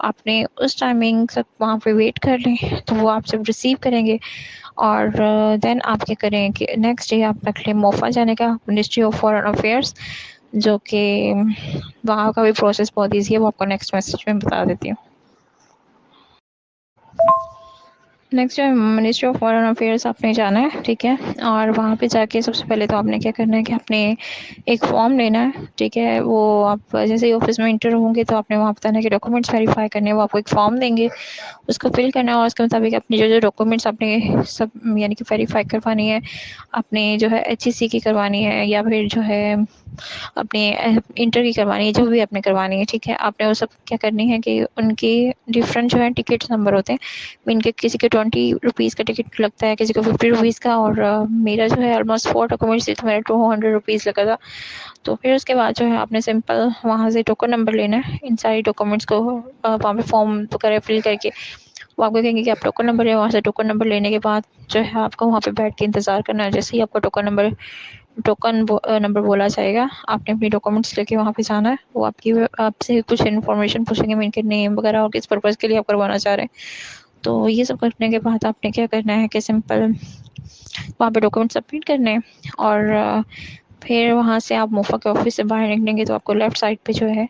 آپ نے اس ٹائمنگ تک وہاں پہ ویٹ کر لیں تو وہ آپ جب ریسیو کریں گے. اور دین آپ کیا کریں کہ نیکسٹ ڈے آپ رکھ لیں موفا جانے کا, منسٹری آف فارن افیئرس, جو کہ وہاں کا بھی پروسیس بہت ایزی ہے, وہ آپ کو نیکسٹ میسج میں بتا دیتی ہوں. Next ministry of foreign affairs آپ نے جانا ہے, ٹھیک ہے, اور وہاں پہ جا کے سب سے پہلے تو آپ نے کیا کرنا ہے کہ آپ نے ایک فارم لینا ہے, ٹھیک ہے. وہ آپ جیسے ہی آفس میں انٹر ہوں گے تو آپ نے وہاں بتانا ہے کہ ڈاکومنٹس ویریفائی کرنے, وہ آپ کو ایک فارم دیں گے, اس کو فل کرنا ہے, اور اس کے مطابق اپنے جو ڈاکومنٹس آپ نے سب یعنی کہ ویریفائی کروانی ہے, اپنے جو ہے ایچ ای سی کی کروانی ہے یا پھر جو ہے اپنے انٹر کی کروانی ہے, جو بھی آپ نے کروانی ہے, ٹھیک ہے. آپ نے وہ سب کیا کرنی ہے کہ ان کی ڈفرینٹ جو ہے ٹکٹ نمبر ہوتے ہیں. ان کے کسی کے 20 روپیز کا ٹکٹ لگتا ہے, کسی کو 50 روپیز کا, اور میرا جو ہے آلموسٹ 4 ڈاکومنٹس تھے تو میرا 200 روپیز لگا تھا. تو پھر اس کے بعد جو ہے آپ نے سمپل وہاں سے ٹوکن نمبر لینا ہے, ان ساری ڈاکومنٹس کو وہاں پہ فارم وغیرہ فل کر کے وہ آپ کو کہیں گے کہ آپ ٹوکن نمبر لیں. وہاں سے ٹوکن نمبر لینے کے بعد جو ہے آپ کو وہاں پہ بیٹھ کے انتظار کرنا ہے. جیسے ہی آپ کو ٹوکن نمبر بولا جائے گا, آپ نے اپنی ڈاکومنٹس لے کے وہاں پہ جانا ہے. وہ آپ سے کچھ انفارمیشن پوچھیں گے, ان کے نیم وغیرہ اور کس پرپز کے لیے آپ کروانا چاہ رہے ہیں. تو یہ سب کرنے کے بعد آپ نے کیا کرنا ہے کہ سمپل وہاں پہ ڈاکومنٹ سبمٹ کرنے ہیں, اور پھر وہاں سے آپ موفا کے آفس سے باہر نکلیں گے تو آپ کو لیفٹ سائڈ پہ جو ہے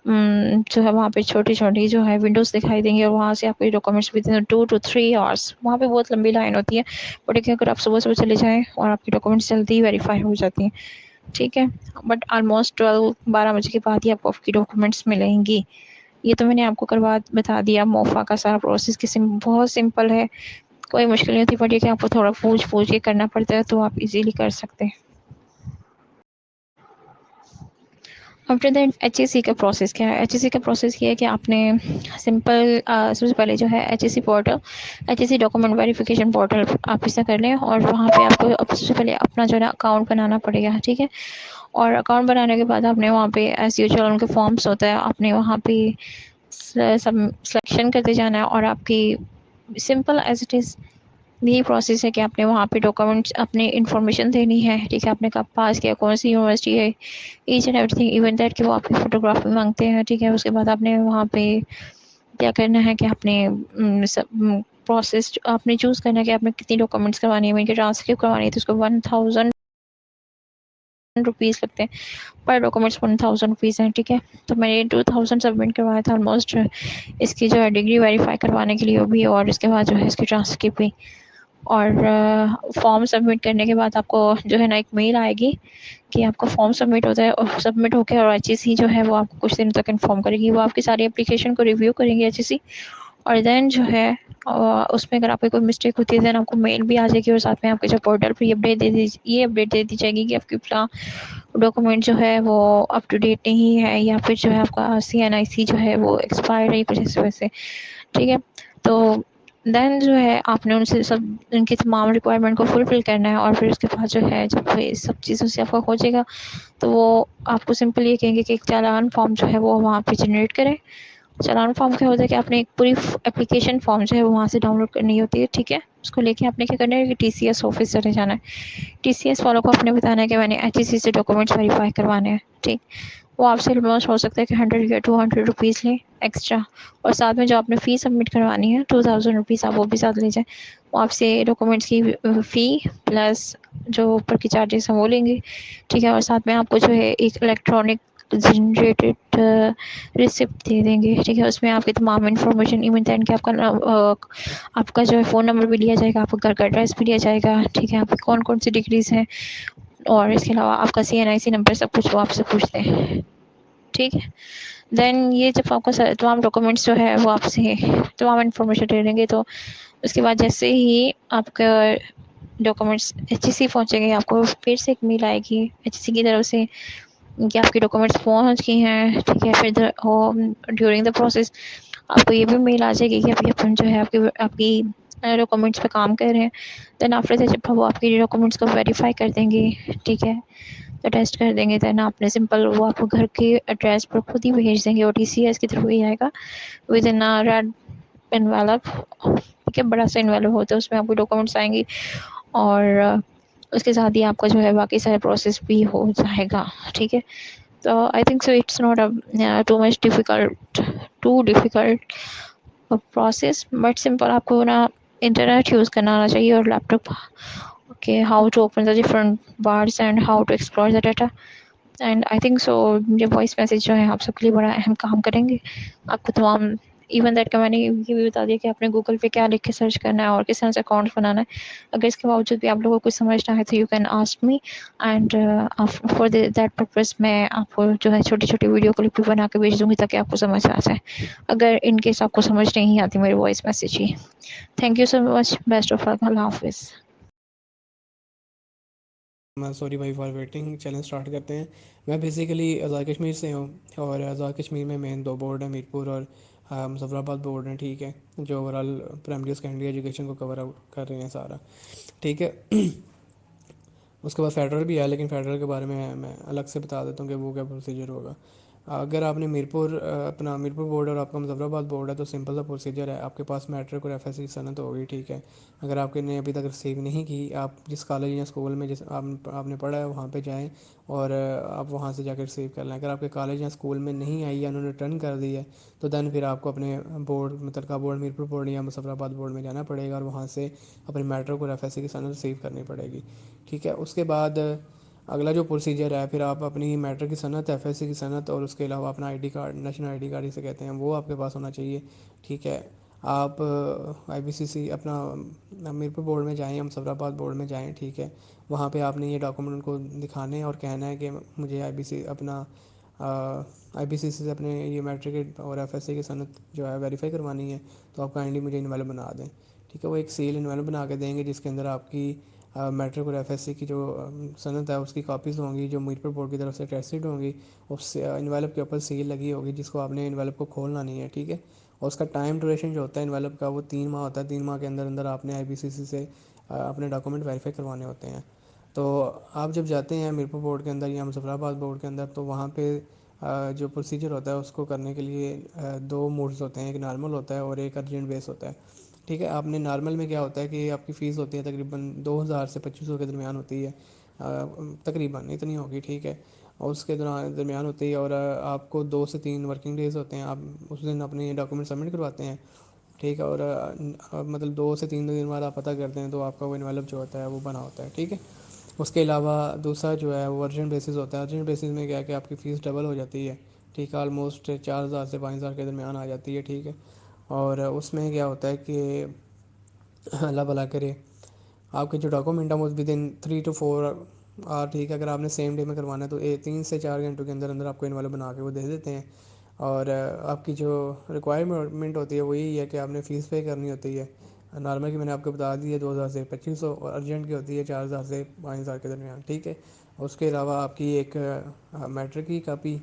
وہاں پہ چھوٹی چھوٹی جو ہے ونڈوز دکھائی دیں گے, اور وہاں سے آپ کے documents with in 2 to 3 hours, وہاں پہ بہت لمبی لائن ہوتی ہے, بٹ دیکھیں اگر آپ صبح صبح چلے جائیں اور آپ کی ڈاکومنٹس جلدی ویریفائی ہو جاتی ہیں, ٹھیک ہے. بٹ آلموسٹ 12 بجے کے بعد ہی آپ کو آپ کی ڈاکومنٹس ملیں گی. یہ تو میں نے آپ کو بتا دیا موفا کا سارا پروسیس, بہت سمپل ہے, کوئی مشکل نہیں ہوتی, بٹ یہ کہ آپ کو تھوڑا پوچھ کے کرنا پڑتا ہے, تو آپ ایزیلی کر سکتے ہیں. آفٹر دیٹ ایچ ای سی کا پروسیس کیا ہے؟ ایچ ای سی کا پروسیس یہ ہے کہ آپ نے سمپل سب سے پہلے جو ہے ایچ ای سی پورٹل, ایچ ای سی ڈاکومنٹ ویریفیکیشن پورٹل آپ اس سے کر لیں, اور وہاں پہ آپ کو سب سے پہلے اپنا جو ہے اکاؤنٹ بنانا پڑے گا, ٹھیک ہے. اور اکاؤنٹ بنانے کے بعد آپ نے وہاں پہ ایز یوزول ان کے فارمس ہوتا ہے, آپ نے وہاں پہ سب سلیکشن کرتے جانا ہے, اور آپ کی سمپل ایز اٹ از یہی پروسیس ہے کہ آپ نے وہاں پہ ڈاکومنٹس اپنی انفارمیشن دینی ہے, ٹھیک ہے. آپ نے کب پاس کیا, کون سی یونیورسٹی ہے, each and everything, even that کہ وہ آپ کی فوٹوگرافی مانگتے ہیں, ٹھیک ہے. اس کے بعد آپ نے وہاں پہ کیا کرنا ہے کہ آپ نے پروسیس آپ نے چوز کرنا ہے کہ آپ نے کتنی ڈاکومنٹس کروانی ہے. میرے ٹرانسکرپٹ کروانی ہے تو اس کو 1000 روپیز لگتے ہیں پر ڈاکومنٹس, 1000 روپیز ہیں, ٹھیک ہے. تو میں نے 2000 سبمٹ کروایا تھا آلموسٹ اس کی جو ہے ڈگری ویریفائی کروانے کے لیے وہ بھی, اور اس کے بعد جو ہے اس کی ٹرانسکرپٹ بھی. اور فارم سبمٹ کرنے کے بعد آپ کو جو ہے نا ایک میل آئے گی کہ آپ کا فارم سبمٹ ہوتا ہے, اور سبمٹ ہو کے, اور ایچ ای سی جو ہے وہ آپ کو کچھ دن تک انفارم کرے گی. وہ آپ کی ساری اپلیکیشن کو ریویو کریں گے ایچ ای سی, اور دین جو ہے اس میں اگر آپ کی کوئی مسٹیک ہوتی ہے دین آپ کو میل بھی آ جائے گی, اور ساتھ میں آپ کے جو پورٹل پہ یہ اپڈیٹ دے دی جائے گی کہ آپ کی ڈاکومنٹ جو ہے وہ اپ ٹو ڈیٹ نہیں ہے, یا پھر جو ہے آپ کا CNIC جو ہے وہ ایکسپائر ہے کچھ اس وجہ سے, ٹھیک ہے. تو دین جو ہے آپ نے ان سے ان کی تمام ریکوائرمنٹ کو فلفل کرنا ہے, اور پھر اس کے بعد جو ہے جب سب چیزوں سے آپ کا ہو جائے گا تو وہ آپ کو سمپل یہ کہیں گے کہ ایک چالان فارم جو ہے وہ وہاں پہ جنریٹ کریں. چالان فارم کیا ہوتا ہے کہ آپ نے ایک پوری اپلیکیشن فارم جو ہے وہ وہاں سے ڈاؤن لوڈ کرنی ہوتی ہے, ٹھیک ہے. اس کو لے کے آپ نے کیا کرنا ہے کہ TCS آفس چلے جانا ہے. TCS والوں کو آپ نے بتانا ہے کہ میں نے ایچ ای سی سے ڈاکومنٹس ویریفائی کروانے ہیں, ٹھیک. وہ آپ سے آلموسٹ ہو سکتا ہے کہ 100 یا 200 روپیز لیں ایکسٹرا, اور ساتھ میں جو آپ نے فی سبمٹ کروانی ہے 2000 روپیز آپ وہ بھی ساتھ لے جائیں. وہ آپ سے ڈاکومنٹس کی فی پلس جو اوپر کی چارجز ہیں وہ لیں گے, ٹھیک ہے. اور ساتھ میں آپ کو جو ہے ایک الیکٹرانک جنریٹڈ ریسپٹ دے دیں گے, ٹھیک ہے. اس میں آپ کی تمام انفارمیشن ایون دین کہ آپ کا جو ہے فون نمبر بھی لیا جائے گا, آپ کا گھر کا ایڈریس بھی لیا جائے گا, ٹھیک ہے. آپ کی کون کون سی ڈگریز ہیں, اور اس کے علاوہ آپ کا CNIC نمبر, سب کچھ وہ آپ سے پوچھتے ہیں, ٹھیک ہے. دین یہ جب آپ کو تمام ڈاکومنٹس جو ہے وہ آپ سے تمام انفارمیشن دے دیں گے, تو اس کے بعد جیسے ہی آپ کا ڈاکومنٹس ایچ ای سی پہنچیں گے, آپ کو پھر سے ایک میل آئے گی ایچ ای سی کی طرف سے کہ آپ کے ڈاکومنٹس پہنچ گئی ہیں, ٹھیک ہے. پھر ڈیورنگ دا پروسیس آپ کو یہ بھی میل آ جائے گی کہ ابھی اپن جو ہے آپ کی ڈاکومنٹس پہ کام کر رہے ہیں. دین آفٹر دیٹ جب وہ آپ کے ڈاکومنٹس کو ویریفائی کر دیں گے, ٹھیک ہے, تو ٹیسٹ کر دیں گے, دین آپ نے سمپل وہ آپ کو گھر کے ایڈریس پر خود ہی بھیج دیں گے, OTCS کی تھرو ہی آئے گا ود ان ریڈ انویلپ, ٹھیک ہے. بڑا سا انویلپ ہوتا ہے, اس میں آپ کو ڈاکومنٹس آئیں گی, اور اس کے ساتھ ہی آپ کا جو ہے باقی سارا پروسیس بھی ہو جائے گا, ٹھیک ہے. تو I think so it's not too much difficult process but simple. آپ کو نا انٹرنیٹ یوز کرنا آنا چاہیے اور laptop. Okay, how to open the different bars and how to explore the data. And I think so یہ voice message جو ہے آپ سب کے لیے بڑا اہم کام کریں گے. آپ کو تمام ایون دیٹ کا میں نے یہ بھی بتا دیا کہ آپ نے گوگل پہ کیا لکھ کے سرچ کرنا ہے اور کس طرح سے اکاؤنٹ بنانا ہے. اگر اس کے باوجود بھی آپ لوگوں کو کچھ سمجھنا ہے تو you can ask me, and for that purpose میں آپ کو جو ہے چھوٹی چھوٹی ویڈیو کلپ بھی بنا کے بھیج دوں گی تاکہ آپ کو سمجھ آ جائے, اگر ان کیس آپ کو سمجھ نہیں آتی میری وائس میسیج ہی. Thank you so much, best of luck, اللہ حافظ. سوری بھائی فار ویٹنگ. چیلنج اسٹارٹ کرتے ہیں. میں بیسیکلی آزاد کشمیر سے ہوں, اور آزاد کشمیر میں مین دو بورڈ ہیں, میرپور اور مظفر آباد بورڈ ہیں, ٹھیک ہے, جو over all primary secondary education کو کور اپ کر رہے ہیں سارا, ٹھیک ہے. اس کے بعد فیڈرل بھی ہے, لیکن فیڈرل کے بارے میں الگ سے بتا دیتا ہوں کہ وہ کیا پروسیجر ہوگا. اگر آپ نے میرپور اپنا میرپور بورڈ اور آپ کا مظفر آباد بورڈ ہے تو سمپل سا پروسیجر ہے. آپ کے پاس میٹرک اور ایف ایس سی کی صنعت ہوگی, ٹھیک ہے. اگر آپ نے ابھی تک ریسیو نہیں کی, آپ جس کالج یا اسکول میں آپ نے پڑھا ہے وہاں پہ جائیں اور آپ وہاں سے جا کے ریسیو کر لیں. اگر آپ کے کالج یا اسکول میں نہیں آئی یا انہوں نے ریٹرن کر دی ہے تو دین پھر آپ کو اپنے بورڈ متعلقہ بورڈ میرپور بورڈ یا مظفر آباد بورڈ میں جانا پڑے گا, اور وہاں سے اپنے میٹرک اور ایف ایس سی کی صنعت ریسیو کرنی پڑے گی, ٹھیک ہے. اس کے بعد اگلا جو پروسیجر ہے, پھر آپ اپنی میٹرک کی صنعت, ایف ایس سی کی صنعت, اور اس کے علاوہ اپنا I D card, national I D card جسے کہتے ہیں, وہ آپ کے پاس ہونا چاہیے, ٹھیک ہے. آپ آئی بی سی سی اپنا میرپور بورڈ میں جائیں یا مظفر آباد بورڈ میں جائیں, ٹھیک ہے. وہاں پہ آپ نے یہ ڈاکومنٹ ان کو دکھانے ہیں اور کہنا ہے کہ مجھے آئی بی سی اپنا آئی بی سی سی سے اپنے یہ میٹرک اور ایف ایس سی کی صنعت جو ہے ویریفائی کروانی ہے, تو آپ کائنڈلی مجھے انویلو بنا دیں, ٹھیک ہے. وہ ایک سیل انویلو بنا کے دیں گے جس کے اندر آپ کی میٹرک اور ایف ایس سی کی جو صنعت ہے اس کی کاپیز ہوں گی, جو میرپور بورڈ کی طرف سے ٹیسٹڈ ہوں گی, اس انویلپ کے اوپر سیل لگی ہوگی جس کو آپ نے انویلپ کو کھولنا نہیں ہے, ٹھیک ہے. اور اس کا ٹائم ڈوریشن جو ہوتا ہے انویلپ کا وہ 3 ماہ ہوتا ہے. 3 ماہ کے اندر اندر آپ نے آئی بی سی سی سے اپنے ڈاکومنٹ ویریفائی کروانے ہوتے ہیں. تو آپ جب جاتے ہیں میرپور بورڈ کے اندر یا مظفر آباد بورڈ کے اندر, تو وہاں پہ جو پروسیجر ہوتا ہے اس کو کرنے کے لیے دو موڈز ہوتے ہیں, ایک نارمل ہوتا ہے اور ایک ارجنٹ بیس ہوتا ہے, ٹھیک ہے. آپ نے نارمل میں کیا ہوتا ہے کہ آپ کی فیس ہوتی ہے تقریباً 2000 سے 2500 کے درمیان ہوتی ہے, تقریباً اتنی ہوگی, ٹھیک ہے. اور اس کے درمیان ہوتی ہے, اور آپ کو 2 سے 3 ورکنگ ڈیز ہوتے ہیں. آپ اس دن اپنے ڈاکومنٹ سبمٹ کرواتے ہیں, ٹھیک ہے. اور مطلب 2 سے 3 دن بعد آپ پتہ کرتے ہیں تو آپ کا وہ انویلپ جو ہوتا ہے وہ بنا ہوتا ہے, ٹھیک ہے. اس کے علاوہ دوسرا جو ہے وہ ارجنٹ بیسس ہوتا ہے. ارجنٹ بیسس میں کیا ہے کہ آپ کی فیس ڈبل ہو جاتی ہے, ٹھیک ہے, آلموسٹ 4000 سے 5000 کے درمیان آ جاتی ہے, ٹھیک ہے. اور اس میں کیا ہوتا ہے کہ اللہ بھلا کرے, آپ کے جو ڈاکومنٹ ہیں وہ ود ان 3 to 4 ٹھیک ہے, اگر آپ نے سیم ڈے میں کروانا ہے تو 3 سے 4 گھنٹوں کے اندر اندر آپ کو انویلپ بنا کے وہ دے دیتے ہیں. اور آپ کی جو ریکوائرمنٹ ہوتی ہے وہ یہی ہے کہ آپ نے فیس پے کرنی ہوتی ہے. نارمل کی میں نے آپ کو بتا دی ہے 2000 سے 2500, اور ارجنٹ کی ہوتی ہے 4000 سے 5000 کے درمیان, ٹھیک ہے. اس کے علاوہ آپ کی ایک میٹرک کی کاپی,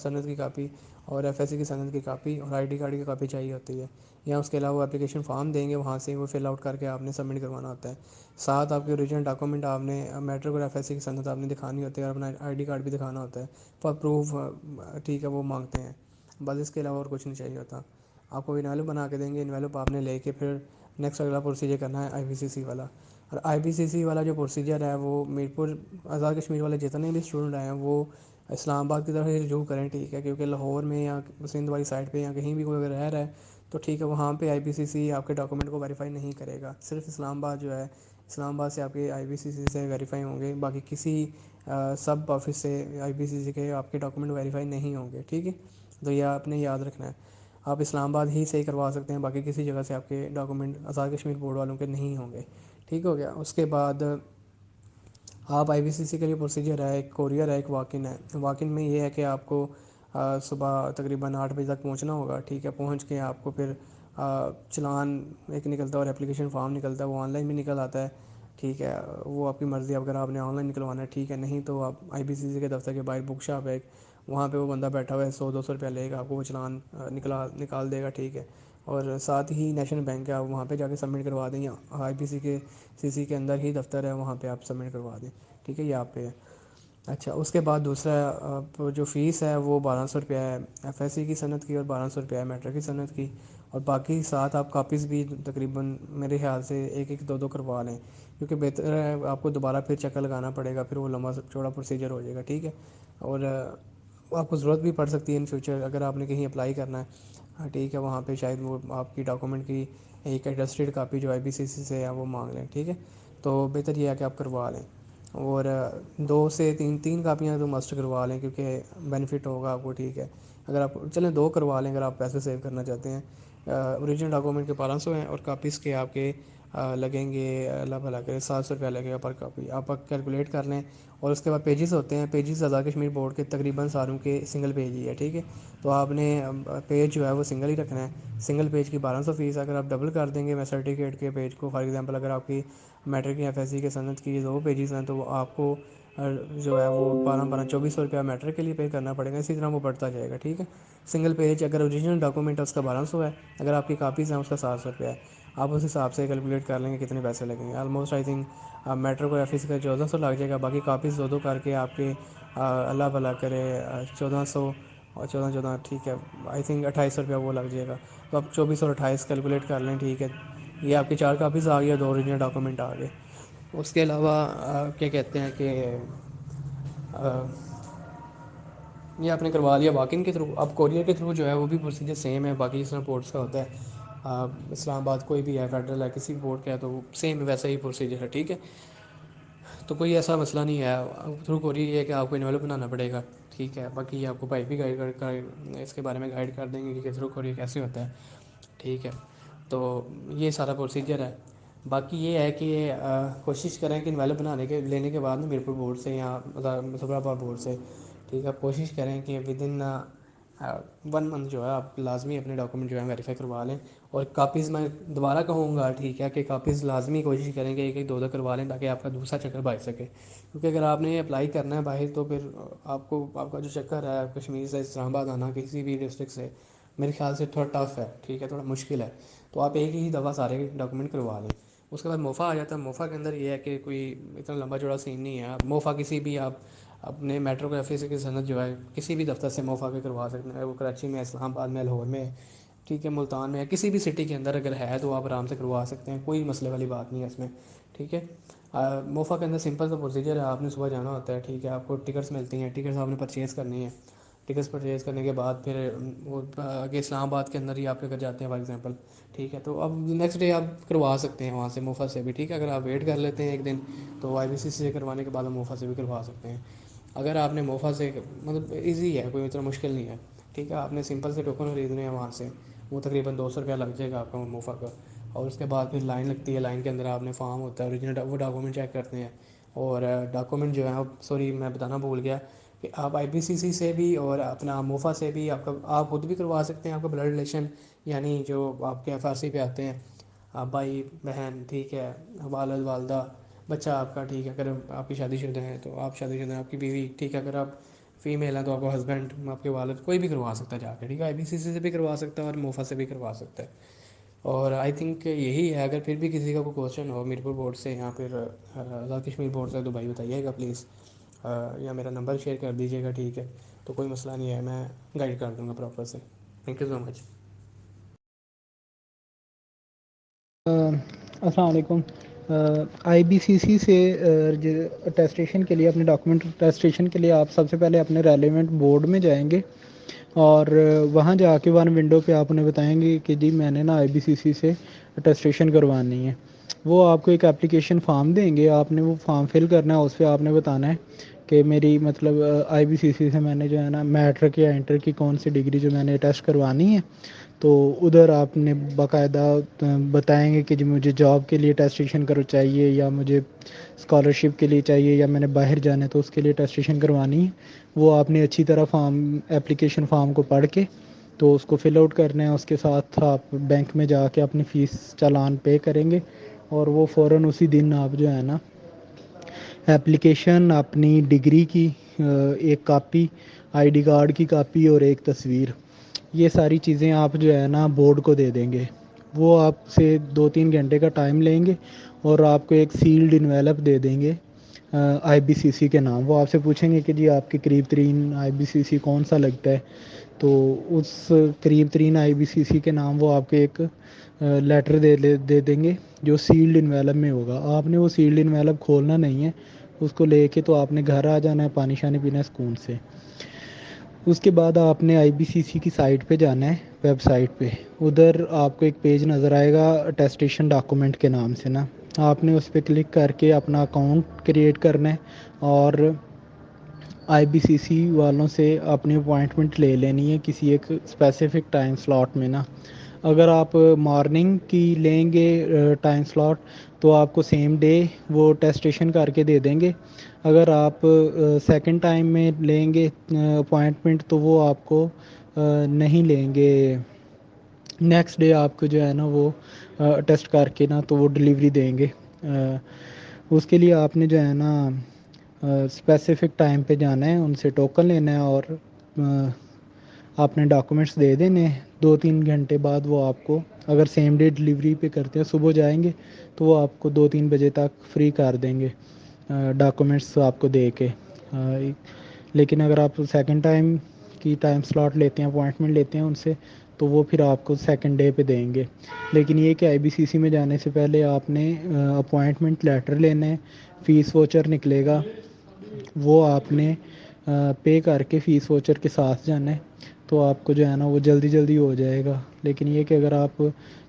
صنعت کی کاپی, اور ایف ایس سی کی صنعت کی کاپی, اور آئی ڈی کارڈ کی کاپی چاہیے ہوتی ہے. یا اس کے علاوہ وہ اپلیکیشن فارم دیں گے, وہاں سے وہ فل آؤٹ کر کے آپ نے سبمٹ کروانا ہوتا ہے. ساتھ آپ کے اوریجنل ڈاکومنٹ آپ نے میٹرک اور ایف ایس سی کی صنعت آپ نے دکھانی ہوتی ہے, اور اپنا آئی ڈی کارڈ بھی دکھانا ہوتا ہے فار پروف, ٹھیک ہے, وہ مانگتے ہیں. بس اس کے علاوہ اور کچھ نہیں چاہیے ہوتا. آپ کو انویلپ بنا کے دیں گے, انویلپ آپ نے لے کے پھر نیکسٹ اگلا پروسیجر کرنا ہے آئی بی سی سی والا. اور آئی بی سی سی والا جو پروسیجر ہے وہ میرپور آزاد کشمیر والے جتنے بھی اسٹوڈنٹ آئے ہیں وہ اسلام آباد کی طرف سے رجوع کریں, ٹھیک ہے, کیونکہ لاہور میں یا سندھ والی سائڈ پہ یا کہیں بھی کوئی اگر رہ رہا ہے تو ٹھیک ہے, وہاں پہ آئی بی سی سی آپ کے ڈاکومنٹ کو ویریفائی نہیں کرے گا. صرف اسلام آباد جو ہے, اسلام آباد سے آپ کے آئی بی سی سی سے ویریفائی ہوں گے, باقی کسی سب آفس سے آئی بی سی سی کے آپ کے ڈاکومنٹ ویریفائی نہیں ہوں گے, ٹھیک ہے. تو یہ آپ نے یاد رکھنا ہے. آپ اسلام آباد ہی سے کروا سکتے ہیں, باقی کسی جگہ سے آپ کے ڈاکومنٹ آزاد کشمیر بورڈ والوں کے نہیں ہوں گے, ٹھیک ہو گیا. اس کے بعد آپ آئی بی سی سی کے لیے پروسیجر ہے, ایک کوریئر ہے, ایک واک ان ہے. واک ان میں یہ ہے کہ آپ کو صبح تقریباً 8 بجے تک پہنچنا ہوگا, ٹھیک ہے. پہنچ کے آپ کو پھر چلان ایک نکلتا ہے اور اپلیکیشن فارم نکلتا ہے, وہ آن لائن بھی نکل آتا ہے, ٹھیک ہے. وہ آپ کی مرضی ہے, اگر آپ نے آن لائن نکلوانا ہے ٹھیک ہے, نہیں تو آپ آئی بی سی سی کے دفتر کے باہر بک شاپ ہے ایک, وہاں پہ وہ بندہ بیٹھا ہوا ہے, 100-200 روپیہ لے گا, آپ کو وہ چلان نکال دے گا, ٹھیک ہے. اور ساتھ ہی نیشنل بینک ہے, آپ وہاں پہ جا کے سبمٹ کروا دیں, یا آئی بی سی سی کے اندر ہی دفتر ہے, وہاں پہ آپ سبمٹ کروا دیں, ٹھیک ہے. یہ آپ پہ ہے. اچھا, اس کے بعد دوسرا جو فیس ہے وہ 1200 روپیہ ہے ایف ایس سی کی صنعت کی, اور 1200 روپیہ ہے میٹرک کی صنعت کی. اور باقی ساتھ آپ کاپیز بھی تقریباً میرے خیال سے 1-1 2-2 کروا لیں, کیونکہ بہتر ہے آپ کو دوبارہ پھر چکر لگانا پڑے گا, پھر وہ لمبا چوڑا پروسیجر ہو جائے گا, ٹھیک ہے. اور آپ کو ضرورت بھی پڑ سکتی ہے ان فیوچر, اگر آپ نے کہیں اپلائی کرنا ہے. ٹھیک ہے، وہاں پہ شاید وہ آپ کی ڈاکومنٹ کی ایک اٹیسٹیڈ کاپی جو IBCC سے ہے وہ مانگ لیں، ٹھیک ہے. تو بہتر یہ ہے کہ آپ کروا لیں، اور 2 سے 3 کاپیاں تو مسٹ کروا لیں کیونکہ بینیفٹ ہوگا آپ کو، ٹھیک ہے. اگر آپ چلیں 2 کروا لیں اگر آپ پیسے سیو کرنا چاہتے ہیں. اوریجنل ڈاکومنٹ کے 1500 ہیں اور کاپیز کے آپ کے لگیں گے، اللہ بھلا کرے، 700 روپیہ لگے گا پر کاپی. آپ کیلکولیٹ کر لیں. اور اس کے بعد پیجز ہوتے ہیں، پیجز آزاد کشمیر بورڈ کے تقریباً ساروں کے سنگل پیج ہی ہے، ٹھیک ہے. تو آپ نے پیج جو ہے وہ سنگل ہی رکھنا ہے. سنگل پیج کی 1200 فیس. اگر آپ ڈبل کر دیں گے میں سرٹیفکیٹ کے پیج کو، فار ایگزامپل اگر آپ کی میٹرک یا FSC کے سند کی 2 پیجز ہیں تو آپ کو جو ہے وہ 2400 روپیہ میٹرک کے لیے پے کرنا پڑے گا. اسی طرح وہ بڑھتا جائے گا، ٹھیک ہے. سنگل پیج اگر اوریجنل ڈاکومنٹ ہے اس کا 1200 ہے، اگر آپ کی کاپیز ہیں اس کا 700 روپیہ ہے. آپ اس حساب سے کیلکولیٹ کر لیں گے کتنے پیسے لگیں گے. آلموسٹ آئی تھنک میٹرک اور FSC کا 1400 لگ جائے گا. باقی کاپیز 2 کر کے آپ کے اللہ بھلا کرے 1400 اور 14 ٹھیک ہے، آئی تھنک 2800 روپیہ وہ لگ جائے گا. تو آپ 24 اور 28 کیلکولیٹ کر لیں، ٹھیک ہے. یہ آپ کی 4 کاپیز آ گئی اور 2 اوریجنل ڈاکومنٹ آ گئے. اس کے علاوہ کیا کہتے ہیں کہ یہ آپ نے کروا لیا واک ان کے تھرو. اب کوریئر کے تھرو جو ہے وہ بھی پروسیجر سیم ہے باقی جس طرح پورٹس کا ہوتا ہے. اسلام آباد کوئی بھی ہے، فیڈرل ہے، کسی بھی بورڈ کا ہے تو وہ سیم ویسا ہی پروسیجر ہے، ٹھیک ہے. تو کوئی ایسا مسئلہ نہیں ہے. تھرو کوریئر یہ ہے کہ آپ کو انویلپ بنانا پڑے گا، ٹھیک ہے. باقی آپ کو بھائی بھی گائڈ کر اس کے بارے میں گائڈ کر دیں گے کہ تھرو کوریئر کیسے ہوتا ہے، ٹھیک ہے. تو یہ سارا پروسیجر ہے. باقی یہ ہے کہ کوشش کریں کہ انویلپ بنانے کے لینے کے بعد نا میرپور بورڈ سے یا مظفرآباد بورڈ سے، ٹھیک ہے، آپ کوشش کریں کہ ود ان 1 منتھ جو ہے آپ لازمی اپنے ڈاکومنٹ جو ہے ویریفائی کروا لیں. اور کاپیز میں دوبارہ کہوں گا، ٹھیک ہے، کہ کاپیز لازمی کوشش کریں کہ 1-1 2-2 کروا لیں تاکہ آپ کا دوسرا چکر بچ سکے. کیونکہ اگر آپ نے اپلائی کرنا ہے باہر تو پھر آپ کا جو چکر ہے کشمیر سے اسلام آباد آنا کسی بھی ڈسٹرکٹ سے، میرے خیال سے تھوڑا ٹف ہے، ٹھیک ہے، تھوڑا مشکل ہے. تو آپ ایک ہی دفعہ سارے ڈاکومنٹ کروا لیں. اس کے بعد موفا آ جاتا ہے. موفا کے اندر یہ ہے کہ کوئی اتنا لمبا چوڑا سین نہیں ہے. موفا کسی بھی آپ اپنے میٹرو یا FSC کی سند جو ہے کسی بھی دفتر سے موفا پہ کروا سکتے ہیں. وہ کراچی میں، اسلام آباد میں، لاہور میں، ٹھیک ہے، ملتان میں، کسی بھی سٹی کے اندر اگر ہے تو آپ آرام سے کروا سکتے ہیں. کوئی مسئلے والی بات نہیں ہے اس میں، ٹھیک ہے. موفا کے اندر سمپل سا پروسیجر ہے. آپ نے صبح جانا ہوتا ہے، ٹھیک ہے، آپ کو ٹکٹس ملتی ہیں، ٹکٹس آپ نے پرچیز کرنی ہے. ٹکٹس پرچیز کرنے کے بعد پھر وہ آگے اسلام آباد کے اندر ہی آپ اگر جاتے ہیں فار ایگزامپل، ٹھیک ہے، تو اب نیکسٹ ڈے آپ کروا سکتے ہیں وہاں سے موفا سے بھی، ٹھیک ہے. اگر آپ ویٹ کر لیتے ہیں 1 دن تو IBCC سے کروانے کے بعد ہم موفا سے بھی کروا سکتے ہیں. اگر آپ نے موفا سے مطلب ایزی ہے، کوئی اتنا مشکل نہیں ہے، ٹھیک ہے. آپ نے سمپل سے ٹوکن خریدنے ہیں وہاں سے، وہ تقریباً 200 روپیہ لگ جائے گا آپ کا موفا کا. اور اس کے بعد پھر لائن لگتی ہے. لائن کے اندر آپ نے فارم ہوتا ہے اوریجنل، وہ ڈاکومنٹ چیک کرتے ہیں. اور ڈاکومنٹ جو ہے، سوری میں بتانا بھول گیا کہ آپ IBCC سے بھی اور اپنا موفا سے بھی آپ خود بھی کروا سکتے ہیں. آپ کا بلڈ ریلیشن یعنی جو آپ کے FRC پہ آتے ہیں، بھائی بہن، ٹھیک ہے، والد والدہ، بچہ آپ کا، ٹھیک ہے. اگر آپ کی شادی شدہ ہیں تو آپ شادی شدہ ہیں، آپ کی بیوی، ٹھیک ہے. اگر آپ فیمیل ہیں تو آپ کا ہسبینڈ، آپ کے والد، کوئی بھی کروا سکتا ہے جا کے، ٹھیک ہے. IBCC سے بھی کروا سکتا ہے اور موفا سے بھی کروا سکتا ہے. اور آئی تھنک یہی ہے. اگر پھر بھی کسی کا کوئی کویشچن ہو میرپور بورڈ سے یا پھر آزاد کشمیر بورڈ سے تو بھائی بتائیے گا پلیز، یا میرا نمبر شیئر کر دیجیے گا، ٹھیک ہے. تو کوئی مسئلہ نہیں ہے، میں گائڈ کر دوں گا پراپر سے. تھینک یو سو مچ. السلام علیکم. IBCC سے اٹیسٹیشن کے لیے، اپنے ڈاکومنٹ اٹیسٹیشن کے لیے آپ سب سے پہلے اپنے ریلیونٹ بورڈ میں جائیں گے اور وہاں جا کے ون ونڈو پہ آپ انہیں بتائیں گے کہ جی میں نے نا IBCC سے اٹیسٹیشن کروانی ہے. وہ آپ کو ایک اپلیکیشن فارم دیں گے. آپ نے وہ فارم فل کرنا ہے. اس پہ آپ نے بتانا ہے کہ میری مطلب IBCC سے میں نے جو ہے نا میٹرک یا انٹر کی کون سی ڈگری جو میں نے ٹیسٹ کروانی ہے. تو ادھر آپ نے باقاعدہ بتائیں گے کہ جی مجھے جاب کے لیے ٹیسٹیشن چاہیے یا مجھے اسکالرشپ کے لیے چاہیے یا میں نے باہر جانا ہے تو اس کے لیے ٹیسٹیشن کروانی ہے. وہ آپ نے اچھی طرح اپلیکیشن فارم کو پڑھ کے تو اس کو فل آؤٹ کرنا ہے. اس کے ساتھ آپ بینک میں جا کے اپنی فیس چالان پے کریں گے اور وہ فوراً اسی دن آپ جو ہے نا اپلیکیشن، اپنی ڈگری کی ایک کاپی، ID کارڈ کی کاپی اور ایک تصویر، یہ ساری چیزیں آپ جو ہے نا بورڈ کو دے دیں گے. وہ آپ سے 2-3 گھنٹے کا ٹائم لیں گے اور آپ کو ایک سیلڈ انویلپ دے دیں گے IBCC کے نام. وہ آپ سے پوچھیں گے کہ جی آپ کے قریب ترین IBCC کون سا لگتا ہے. تو اس قریب ترین IBCC کے نام وہ آپ کے ایک لیٹر دے دیں گے جو سیلڈ انویلپ میں ہوگا. آپ نے وہ سیلڈ انویلپ کھولنا نہیں ہے. اس کو لے کے تو آپ نے گھر آ جانا ہے، پانی شانی پینا ہے سکون سے. اس کے بعد آپ نے IBCC کی سائٹ پہ جانا ہے. ویب سائٹ پہ ادھر آپ کو ایک پیج نظر آئے گا اٹیسٹیشن ڈاکومنٹ کے نام سے نا. آپ نے اس پہ کلک کر کے اپنا اکاؤنٹ کریٹ کرنا ہے اور آئی بی سی سی والوں سے اپنی اپوائنٹمنٹ لے لینی ہے کسی ایک اسپیسیفک ٹائم سلاٹ میں نا. اگر آپ مارننگ کی لیں گے ٹائم سلاٹ تو آپ کو سیم ڈے وہ ٹیسٹیشن کر کے دے دیں گے. اگر آپ سیکنڈ ٹائم میں لیں گے اپوائنٹمنٹ تو وہ آپ کو نہیں لیں گے. نیکسٹ ڈے آپ کو جو ہے نا وہ ٹیسٹ کر کے نا تو وہ ڈلیوری دیں گے. اس کے لیے آپ نے جو ہے نا اسپیسیفک ٹائم پہ جانا ہے, ان سے ٹوکن لینا ہے اور اپنے ڈاکومنٹس دے دینے. 2-3 گھنٹے بعد وہ آپ کو, اگر سیم ڈے ڈلیوری پہ کرتے ہیں صبح جائیں گے تو وہ آپ کو 2-3 بجے تک فری کر دیں گے ڈاکومنٹس آپ کو دے کے. لیکن اگر آپ سیکنڈ ٹائم کی ٹائم سلاٹ لیتے ہیں, اپوائنٹمنٹ لیتے ہیں ان سے, تو وہ پھر آپ کو سیکنڈ ڈے پہ دیں گے. لیکن یہ کہ آئی بی سی سی میں جانے سے پہلے آپ نے اپوائنٹمنٹ لیٹر لینا ہے, فیس ووچر نکلے گا وہ آپ نے پے کر کے فیس ووچر کے ساتھ جانا ہے تو آپ کو جو ہے نا وہ جلدی جلدی ہو جائے گا. لیکن یہ کہ اگر آپ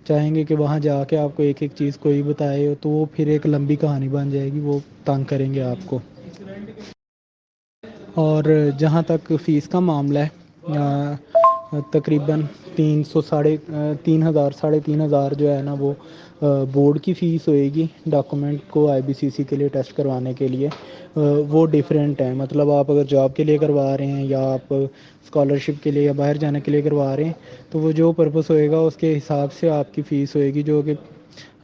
چاہیں گے کہ وہاں جا کے آپ کو ایک ایک چیز کوئی بتائے تو وہ پھر ایک لمبی کہانی بن جائے گی, وہ تنگ کریں گے آپ کو. اور جہاں تک فیس کا معاملہ ہے تقریباً 3,000 ساڑھے 3,000 جو ہے نا وہ بورڈ کی فیس ہوئے گی ڈاکومنٹ کو آئی بی سی سی کے لیے ٹیسٹ کروانے کے لیے. وہ ڈیفرینٹ ہے, مطلب آپ اگر جاب کے لیے کروا رہے ہیں یا آپ اسکالرشپ کے لیے یا باہر جانے کے لیے کروا رہے ہیں تو وہ جو پرپس ہوئے گا اس کے حساب سے آپ کی فیس ہوئے گی, جو کہ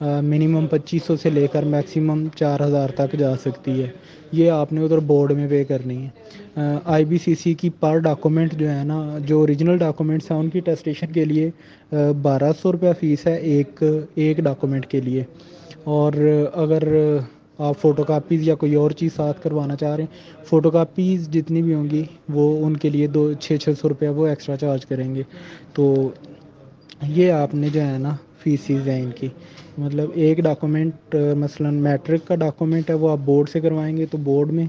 منیمم 2,500 سے لے کر میکسیمم 4,000 تک جا سکتی ہے. یہ آپ نے ادھر بورڈ میں پے کرنی ہے. آئی بی سی سی کی پر ڈاکومنٹ جو ہے نا, جو اوریجنل ڈاکومنٹس ہیں ان کی ٹیسٹیشن کے لیے 1,200 روپیہ فیس ہے ایک ڈاکومنٹ کے لیے. اور اگر آپ فوٹو کاپیز یا کوئی اور چیز ساتھ کروانا چاہ رہے ہیں, فوٹو کاپیز جتنی بھی ہوں گی وہ ان کے لیے 600 روپیہ وہ ایکسٹرا چارج کریں گے. تو یہ آپ نے جو ہے نا فیسیز ہیں ان کی, مطلب ایک ڈاکومنٹ مثلاً میٹرک کا ڈاکومنٹ ہے وہ آپ بورڈ سے کروائیں گے تو بورڈ میں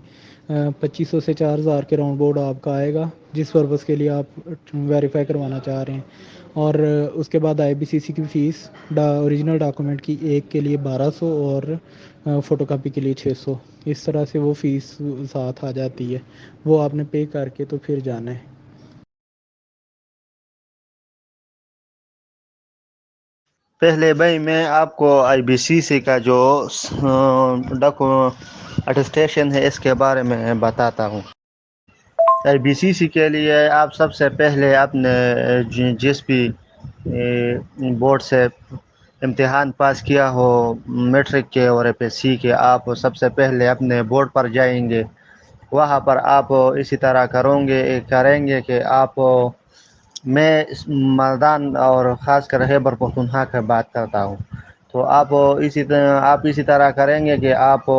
2,500 سے 4,000 کے راؤنڈ بورڈ آپ کا آئے گا جس پرپز کے لیے آپ ویریفائی کروانا چاہ رہے ہیں. اور اس کے بعد آئی بی سی سی کی فیس اوریجنل ڈاکومنٹ کی ایک کے لیے 1,200 اور فوٹو کاپی کے لیے 600. اس طرح سے وہ فیس ساتھ آ جاتی ہے, وہ آپ نے پے کر کے تو پھر جانا ہے. پہلے بھائی میں آپ کو آئی بی سی سی کا جو اٹیسٹیشن ہے اس کے بارے میں بتاتا ہوں. آئی بی سی سی کے لیے آپ سب سے پہلے اپنے جس بھی بورڈ سے امتحان پاس کیا ہو میٹرک کے اور ایف ایس سی کے, آپ سب سے پہلے اپنے بورڈ پر جائیں گے. وہاں پر آپ اسی طرح کریں گے کہ آپ, میں مردان اور خاص کر خیبر پختونخوا کی بات کرتا ہوں, تو آپ اسی طرح کریں گے کہ آپ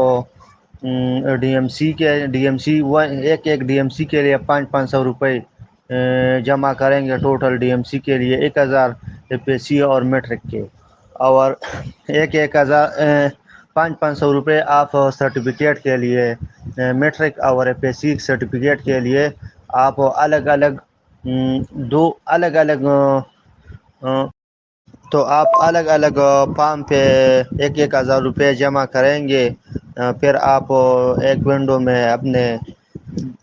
ڈی ایم سی ایک ڈی ایم سی کے لیے 500 روپئے جمع کریں گے. ٹوٹل ڈی ایم سی کے لیے 1,000 ایف ایس سی اور میٹرک کے, اور 500 روپئے آپ سرٹیفکیٹ کے لیے میٹرک اور ایف ایس سی سرٹیفکیٹ کے لیے آپ تو آپ الگ الگ فارم پہ 1,000 روپئے جمع کریں گے. پھر آپ ایک ونڈو میں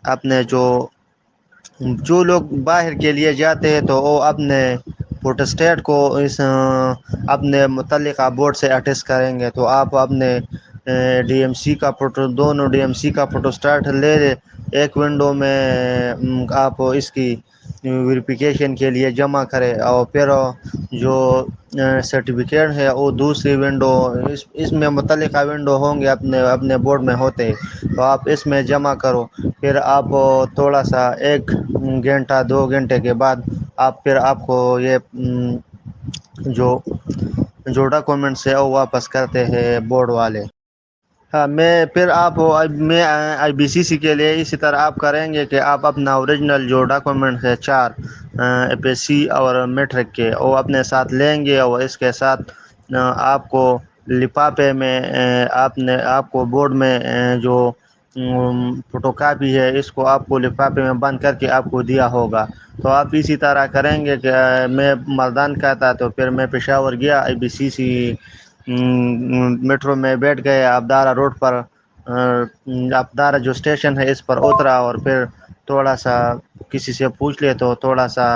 اپنے جو لوگ باہر کے لیے جاتے ہیں تو وہ اپنے فوٹوسٹیٹ کو اپنے متعلقہ بورڈ سے اٹیچ کریں گے. تو آپ اپنے ڈی ایم سی کا دونوں ڈی ایم سی کا فوٹوسٹیٹ لے ایک ونڈو میں آپ اس کی ویریفیکیشن کے لیے جمع کرے, اور پھر جو سرٹیفکیٹ ہے وہ دوسری ونڈو اس میں متعلقہ ونڈو ہوں گے اپنے بورڈ میں ہوتے, تو آپ اس میں جمع کرو. پھر آپ تھوڑا سا 1 گھنٹہ 2 گھنٹے کے بعد آپ کو یہ جو ڈاکومنٹس ہے وہ واپس کرتے ہیں بورڈ والے. ہاں پھر آپ آئی بی سی سی کے لیے اسی طرح آپ کریں گے کہ آپ اپنا اوریجنل جو ڈاکومنٹ ہے 4 ایف ایس سی اور میٹرک کے وہ اپنے ساتھ لیں گے, اور اس کے ساتھ آپ کو لفافے میں آپ کو بورڈ میں جو فوٹو کاپی ہے اس کو آپ کو لفافے میں بند کر کے آپ کو دیا ہوگا. تو آپ اسی طرح کریں گے کہ میں مردان کا تھا تو پھر میں پشاور گیا IBCC میٹرو میں بیٹھ گئے ابدارا روڈ پر. ابدارا جو اسٹیشن ہے اس پر اترا اور پھر تھوڑا سا کسی سے پوچھ لے تو تھوڑا سا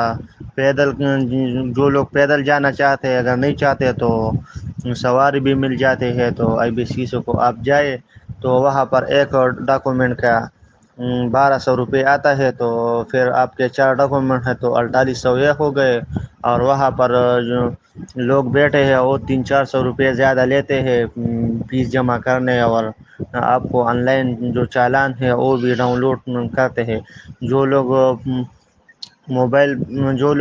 پیدل جو لوگ پیدل جانا چاہتے ہیں اگر نہیں چاہتے تو سواری بھی مل جاتے ہیں. تو IBCC کو آپ جائے تو وہاں پر ایک ڈاکومنٹ کا 1200 روپئے آتا ہے. تو پھر آپ کے 4 ڈاکومنٹ ہیں تو 4800 یہ ہو گئے. اور وہاں پر جو لوگ بیٹھے ہیں وہ 300-400 روپئے زیادہ لیتے ہیں فیس جمع کرنے. اور آپ کو آن لائن جو چالان ہے وہ بھی ڈاؤن لوڈ کرتے ہیں. جو لوگ موبائل جو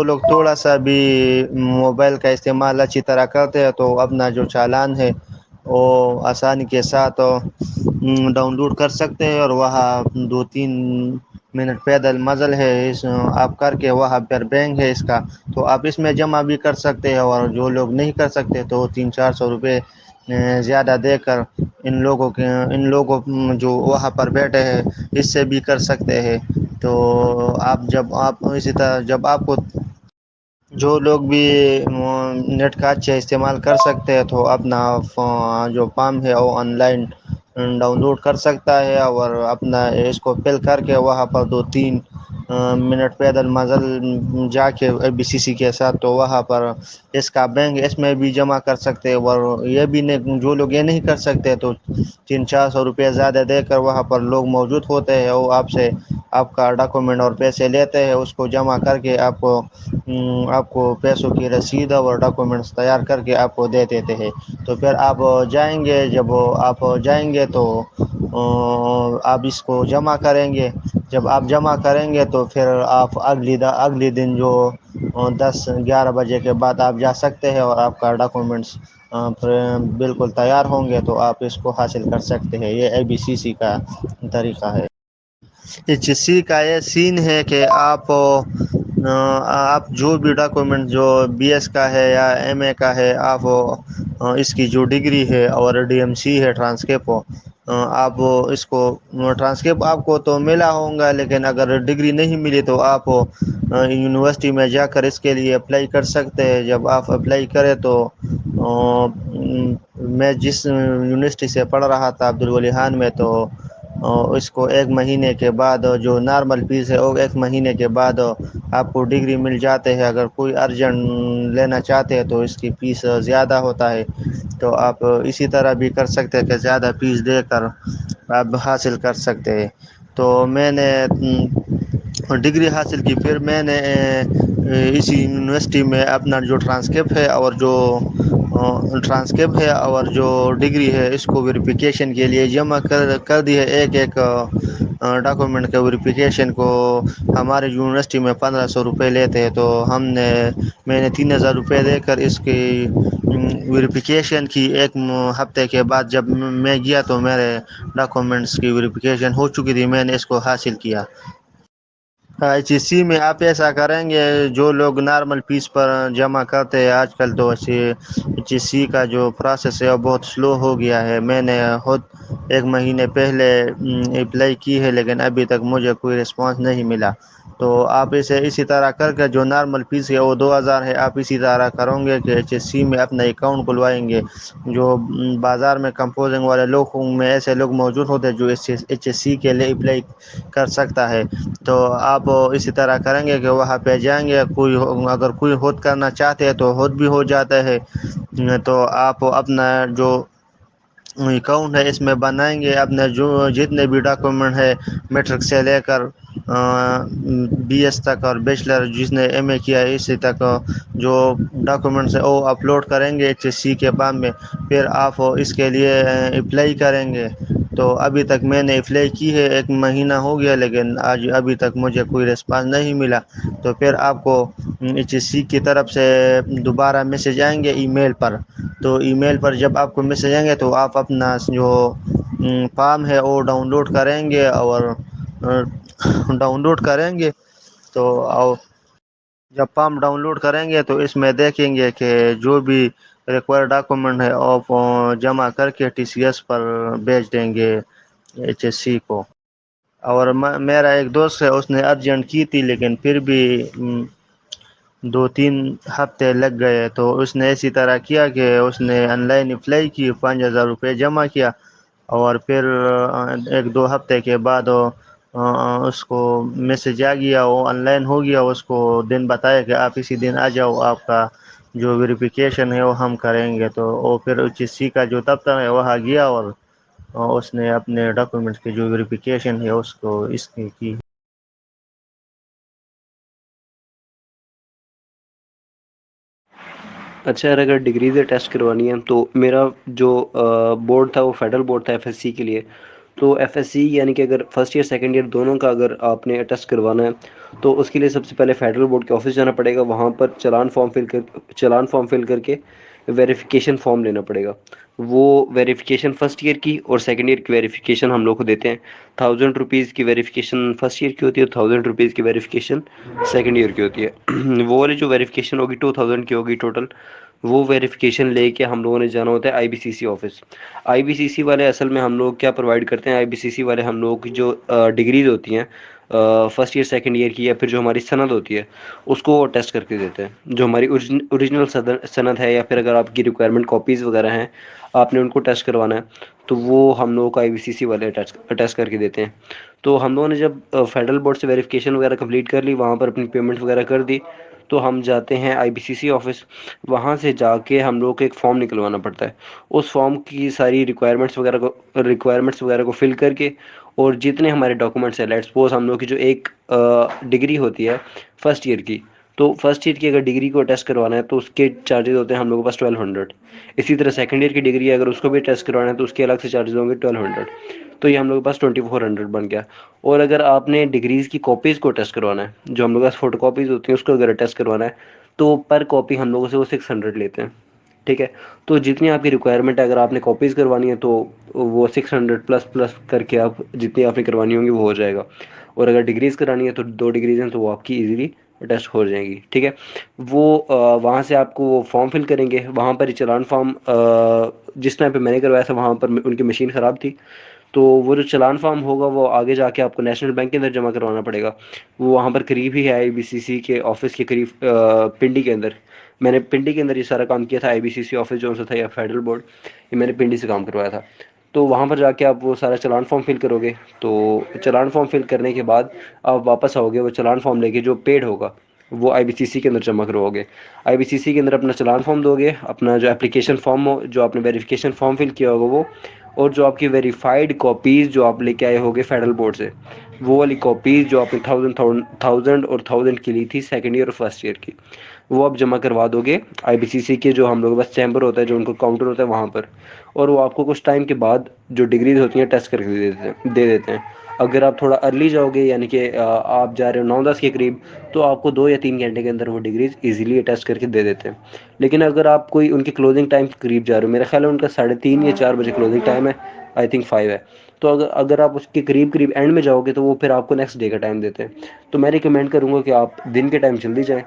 لوگ تھوڑا سا بھی موبائل کا استعمال اچھی طرح کرتے ہیں تو اپنا جو چالان ہے وہ آسانی کے ساتھ ڈاؤن لوڈ کر سکتے ہیں. اور وہاں 2-3 منٹ پیدل مزل ہے آپ کر کے وہاں پر بینک ہے اس کا تو آپ اس میں جمع بھی کر سکتے ہیں. اور جو لوگ نہیں کر سکتے تو 300-400 روپئے زیادہ دے کر ان لوگوں جو وہاں پر بیٹھے ہیں اس سے بھی کر سکتے ہیں. تو آپ اسی طرح جب آپ کو جو لوگ بھی نیٹ کا اچھا استعمال کر سکتے ہیں تو اپنا جو فارم ہے وہ آن لائن ڈاؤن لوڈ کر سکتا ہے. اور اپنا اس کو فل کر کے وہاں پر 2-3 منٹ پیدل مزل جا کے IBCC کے ساتھ تو وہاں پر اس کا بینک اس میں بھی جمع کر سکتے. اور یہ بھی نہیں جو لوگ یہ نہیں کر سکتے تو 300-400 روپئے زیادہ دے کر وہاں پر لوگ موجود ہوتے ہیں. وہ آپ سے آپ کا ڈاکومنٹ اور پیسے لیتے ہیں اس کو جمع کر کے آپ کو پیسوں کی رسید اور ڈاکومنٹس تیار کر کے آپ کو دے دیتے ہیں. تو پھر آپ جائیں گے جب آپ جائیں گے تو آپ اس کو جمع کریں گے. جب آپ جمع کریں گے تو پھر آپ اگلی دن جو 10-11 بجے کے بعد آپ جا سکتے ہیں. اور آپ کا ڈاکومنٹس بالکل تیار ہوں گے تو آپ اس کو حاصل کر سکتے ہیں. یہ IBCC کا طریقہ ہے. HSC کا یہ سین ہے کہ آپ جو بھی ڈاکومنٹ جو BS کا ہے یا MA کا ہے آپ اس کی جو ڈگری ہے اور DMC ہے ٹرانسکرپٹ آپ اس کو ٹرانسکرپٹ آپ کو تو ملا ہوگا. لیکن اگر ڈگری نہیں ملی تو آپ یونیورسٹی میں جا کر اس کے لیے اپلائی کر سکتے ہیں. جب آپ اپلائی کریں تو میں جس یونیورسٹی سے پڑھ رہا تھا عبدالولی خان میں تو اس کو 1 مہینے کے بعد جو نارمل فیس ہے وہ 1 مہینے کے بعد آپ کو ڈگری مل جاتے ہیں. اگر کوئی ارجنٹ لینا چاہتے ہیں تو اس کی فیس زیادہ ہوتا ہے. تو آپ اسی طرح بھی کر سکتے ہیں کہ زیادہ فیس دے کر آپ حاصل کر سکتے ہیں. تو میں نے ڈگری حاصل کی. پھر میں نے اسی یونیورسٹی میں اپنا جو ٹرانسکرپٹ ہے اور جو ڈگری ہے اس کو ویریفیکیشن کے لیے جمع کر دی ہے. ایک ڈاکومنٹ کے ویریفیکیشن کو ہمارے یونیورسٹی میں 1500 روپئے لیتے ہیں. تو میں نے 3000 روپئے دے کر اس کی ویریفیکیشن کی. 1 ہفتے کے بعد جب میں گیا تو میرے ڈاکومنٹس کی ویریفیکیشن ہو چکی تھی. میں نے اس کو حاصل کیا. HSC میں آپ ایسا کریں گے جو لوگ نارمل فیس پر جمع کرتے ہیں آج کل تو HSC کا جو پروسیس ہے وہ بہت سلو ہو گیا ہے. میں نے خود 1 مہینے پہلے اپلائی کی ہے لیکن ابھی تک مجھے کوئی رسپانس نہیں ملا. تو آپ اسی طرح کر کے جو نارمل فیس ہے وہ 2000 ہے. آپ اسی طرح کرو گے کہ HSC میں اپنا اکاؤنٹ کھلوائیں گے. جو بازار میں کمپوزنگ والے لوگ میں ایسے لوگ موجود ہوتے ہیں جو HSC کے لیے اپلائی کر سکتا ہے. تو آپ اسی طرح کریں گے کہ وہاں پہ جائیں گے. اگر کوئی خود کرنا چاہتے ہیں تو خود بھی ہو جاتا ہے. تو آپ اپنا جو اکاؤنٹ ہے اس میں بنائیں گے. اپنے جو جتنے بھی ڈاکومنٹ ہے میٹرک سے لے کر BS تک اور بیچلر جس نے MA کیا ہے اسی تک جو ڈاکومنٹس ہے وہ اپلوڈ کریں گے HSC کے فارم میں. پھر آپ اس کے لیے اپلائی کریں گے. تو ابھی تک میں نے اپلائی کی ہے 1 مہینہ ہو گیا لیکن ابھی تک مجھے کوئی رسپانس نہیں ملا. تو پھر آپ کو HSC کی طرف سے دوبارہ میسج آئیں گے ای میل پر. تو ای میل پر جب آپ کو میسج آئیں گے تو آپ اپنا جو فارم ہے وہ ڈاؤن لوڈ کریں گے. اور ڈاؤن لوڈ کریں گے تو جب فارم ڈاؤن لوڈ کریں گے تو اس میں دیکھیں گے کہ جو بھی ریکوائر ڈاکومنٹ ہے آپ جمع کر کے TCS پر بھیج دیں گے HSC کو. اور میرا ایک دوست ہے اس نے ارجنٹ کی تھی لیکن پھر بھی 2-3 ہفتے لگ گئے. تو اس نے اسی طرح کیا کہ اس نے آن لائن اپلائی کی, 5,000 روپے جمع کیا, اور پھر 1-2 ہفتے کے بعد اس کو میسج آ گیا, وہ آن لائن ہو گیا. اس کو دن بتایا کہ آپ اسی دن آ جاؤ, آپ کا جو ویریفیکیشن ہے وہ ہم کریں گے. تو وہ پھر HSC کا جو دفتر ہے وہاں گیا اور اس نے اپنے ڈاکومنٹس کی جو ویریفیکیشن ہے اس کو اس کی. اچھا یار, اگر ڈگریز ٹیسٹ کروانی ہے تو میرا جو بورڈ تھا وہ فیڈرل بورڈ تھا FSC کے لیے. تو FSC یعنی کہ اگر فرسٹ ایئر سیکنڈ ایئر دونوں کا اگر آپ نے ٹیسٹ کروانا ہے تو اس کے لیے سب سے پہلے فیڈرل بورڈ کے آفس جانا پڑے گا. وہاں پر چلان فارم فل کر کے ویریفیکیشن فارم لینا پڑے گا. وہ ویریفیکیشن فرسٹ ایئر کی اور سیکنڈ ایئر کی ویریفیکیشن ہم لوگ کو دیتے ہیں. 1,000 روپیز کی ویریفیکیشن فرسٹ ایئر کی ہوتی ہے, 1,000 روپیز کی ویریفیکیشن سیکنڈ ایئر کی ہوتی ہے. وہ والی جو ویریفیکیشن ہوگی 2,000 کی ہوگی ٹوٹل. وہ ویریفیکیشن لے کے ہم لوگوں نے جانا ہوتا ہے IBCC آفس. IBCC والے اصل میں ہم لوگ کیا پرووائڈ کرتے ہیں, IBCC والے ہم لوگ کی جو ڈگریز ہوتی ہیں فرسٹ ایئر سیکنڈ ایئر کی یا پھر جو ہماری سند ہوتی ہے اس کو ٹیسٹ کر کے دیتے ہیں. جو ہماری اوریجنل سند ہے یا پھر اگر آپ کی ریکوائرمنٹ کاپیز وغیرہ ہیں آپ نے ان کو ٹیسٹ کروانا ہے تو وہ ہم لوگوں کو IBCC والے ٹیسٹ کر کے دیتے ہیں. تو ہم لوگوں نے جب فیڈرل بورڈ سے ویریفیکیشن وغیرہ کمپلیٹ کر لی, وہاں پر اپنی پیمنٹ وغیرہ کر دی, تو ہم جاتے ہیں IBCC آفس. وہاں سے جا کے ہم لوگ کو ایک فارم نکلوانا پڑتا ہے. اس فارم کی ساری ریکوائرمنٹس وغیرہ کو فل کر کے اور جتنے ہمارے ڈاکومنٹس ہیں, لیٹس سپوز ہم لوگ کی جو ایک ڈگری ہوتی ہے فرسٹ ایئر کی, تو فرسٹ ایئر کی اگر ڈگری کو ٹیسٹ کروانا ہے تو اس کے چارجز ہوتے ہیں ہم لوگوں کے پاس 1,200. اسی طرح سیکنڈ ایئر کی ڈگری ہے اگر اس کو بھی ٹیسٹ کروانا ہے تو اس کے الگ سے چارجز ہوں گے 1,200. تو یہ ہم لوگ کے پاس 2,400 بن گیا. اور اگر آپ نے ڈگریز کی کاپیز کو ٹیسٹ کروانا ہے, جو ہم لوگ کے پاس فوٹو کاپیز ہوتی ہیں اس کو اگر ٹیسٹ کروانا ہے تو پر کاپی ہم لوگوں سے وہ 600 لیتے ہیں. ٹھیک ہے, تو جتنی آپ کی ریکوائرمنٹ ہے اگر آپ نے کاپیز کروانی ہے تو وہ 600 پلس کر کے آپ جتنی آپ نے کروانی ہوں گی وہ ہو جائے گا. اور اگر ڈگریز کرانی ہے تو 2 ڈگریز ہیں تو وہ آپ کی ایزیلی ٹیسٹ ہو جائیں گی. ٹھیک ہے, وہ وہاں سے آپ کو وہ فارم فل کریں گے. وہاں پر ہی چلان فارم جس ٹائم پہ میں نے کروایا تھا وہاں پر ان کی مشین خراب تھی, تو وہ جو چلان فارم ہوگا وہ آگے جا کے آپ کو نیشنل بینک کے اندر جمع کروانا پڑے گا. وہ وہاں پر قریب ہی ہے IBCC کے آفس کے قریب, پنڈی کے اندر. میں نے پنڈی کے اندر یہ سارا کام کیا تھا. IBCC آفس جو سا تھا یا فیڈرل بورڈ, یہ میں نے پنڈی سے کام کروایا تھا. تو وہاں پر جا کے آپ وہ سارا چلان فارم فل کرو گے. تو چلان فارم فل کرنے کے بعد آپ واپس آؤ گے, وہ چلان فارم لے کے جو پیڈ ہوگا وہ IBCC کے اندر جمع کرواؤ گے. IBCC کے اندر اپنا چلان فارم دو گے, اپنا جو اپلیکیشن فارم ہو, جو آپ نے ویریفیکیشن فارم فل کیا ہوگا وہ, اور جو آپ کی ویریفائڈ کاپیز جو آپ لے کے آئے ہوگے فیڈرل بورڈ سے, وہ والی کاپیز جو آپ نے 1,000 کی لی تھی سیکنڈ ایئر اور فرسٹ ایئر کی, وہ آپ جمع کروا دو گے IBCC کے جو ہم لوگ بس چیمبر ہوتا ہے, جو ان کو کاؤنٹر ہوتا ہے وہاں پر. اور وہ آپ کو کچھ ٹائم کے بعد جو ڈگریز ہوتی ہیں ٹیسٹ کر کے دے دیتے ہیں. اگر آپ تھوڑا ارلی جاؤ گے یعنی کہ آپ جا رہے ہو 9-10 کے قریب, تو آپ کو 2 یا 3 گھنٹے کے اندر وہ ڈگریز ایزیلی اٹیسٹ کر کے دے دیتے ہیں. لیکن اگر آپ کوئی ان کی کلوزنگ ٹائم کے قریب جا رہے ہو, میرا خیال ہے ان کا 3:30 یا 4 بجے کلوزنگ ٹائم ہے, آئی تھنک 5 ہے, تو اگر آپ اس کے قریب اینڈ میں جاؤ گے تو وہ پھر آپ کو نیکسٹ ڈے کا ٹائم دیتے ہیں. تو میں ریکمینڈ کروں گا کہ آپ دن کے ٹائم جلدی جائیں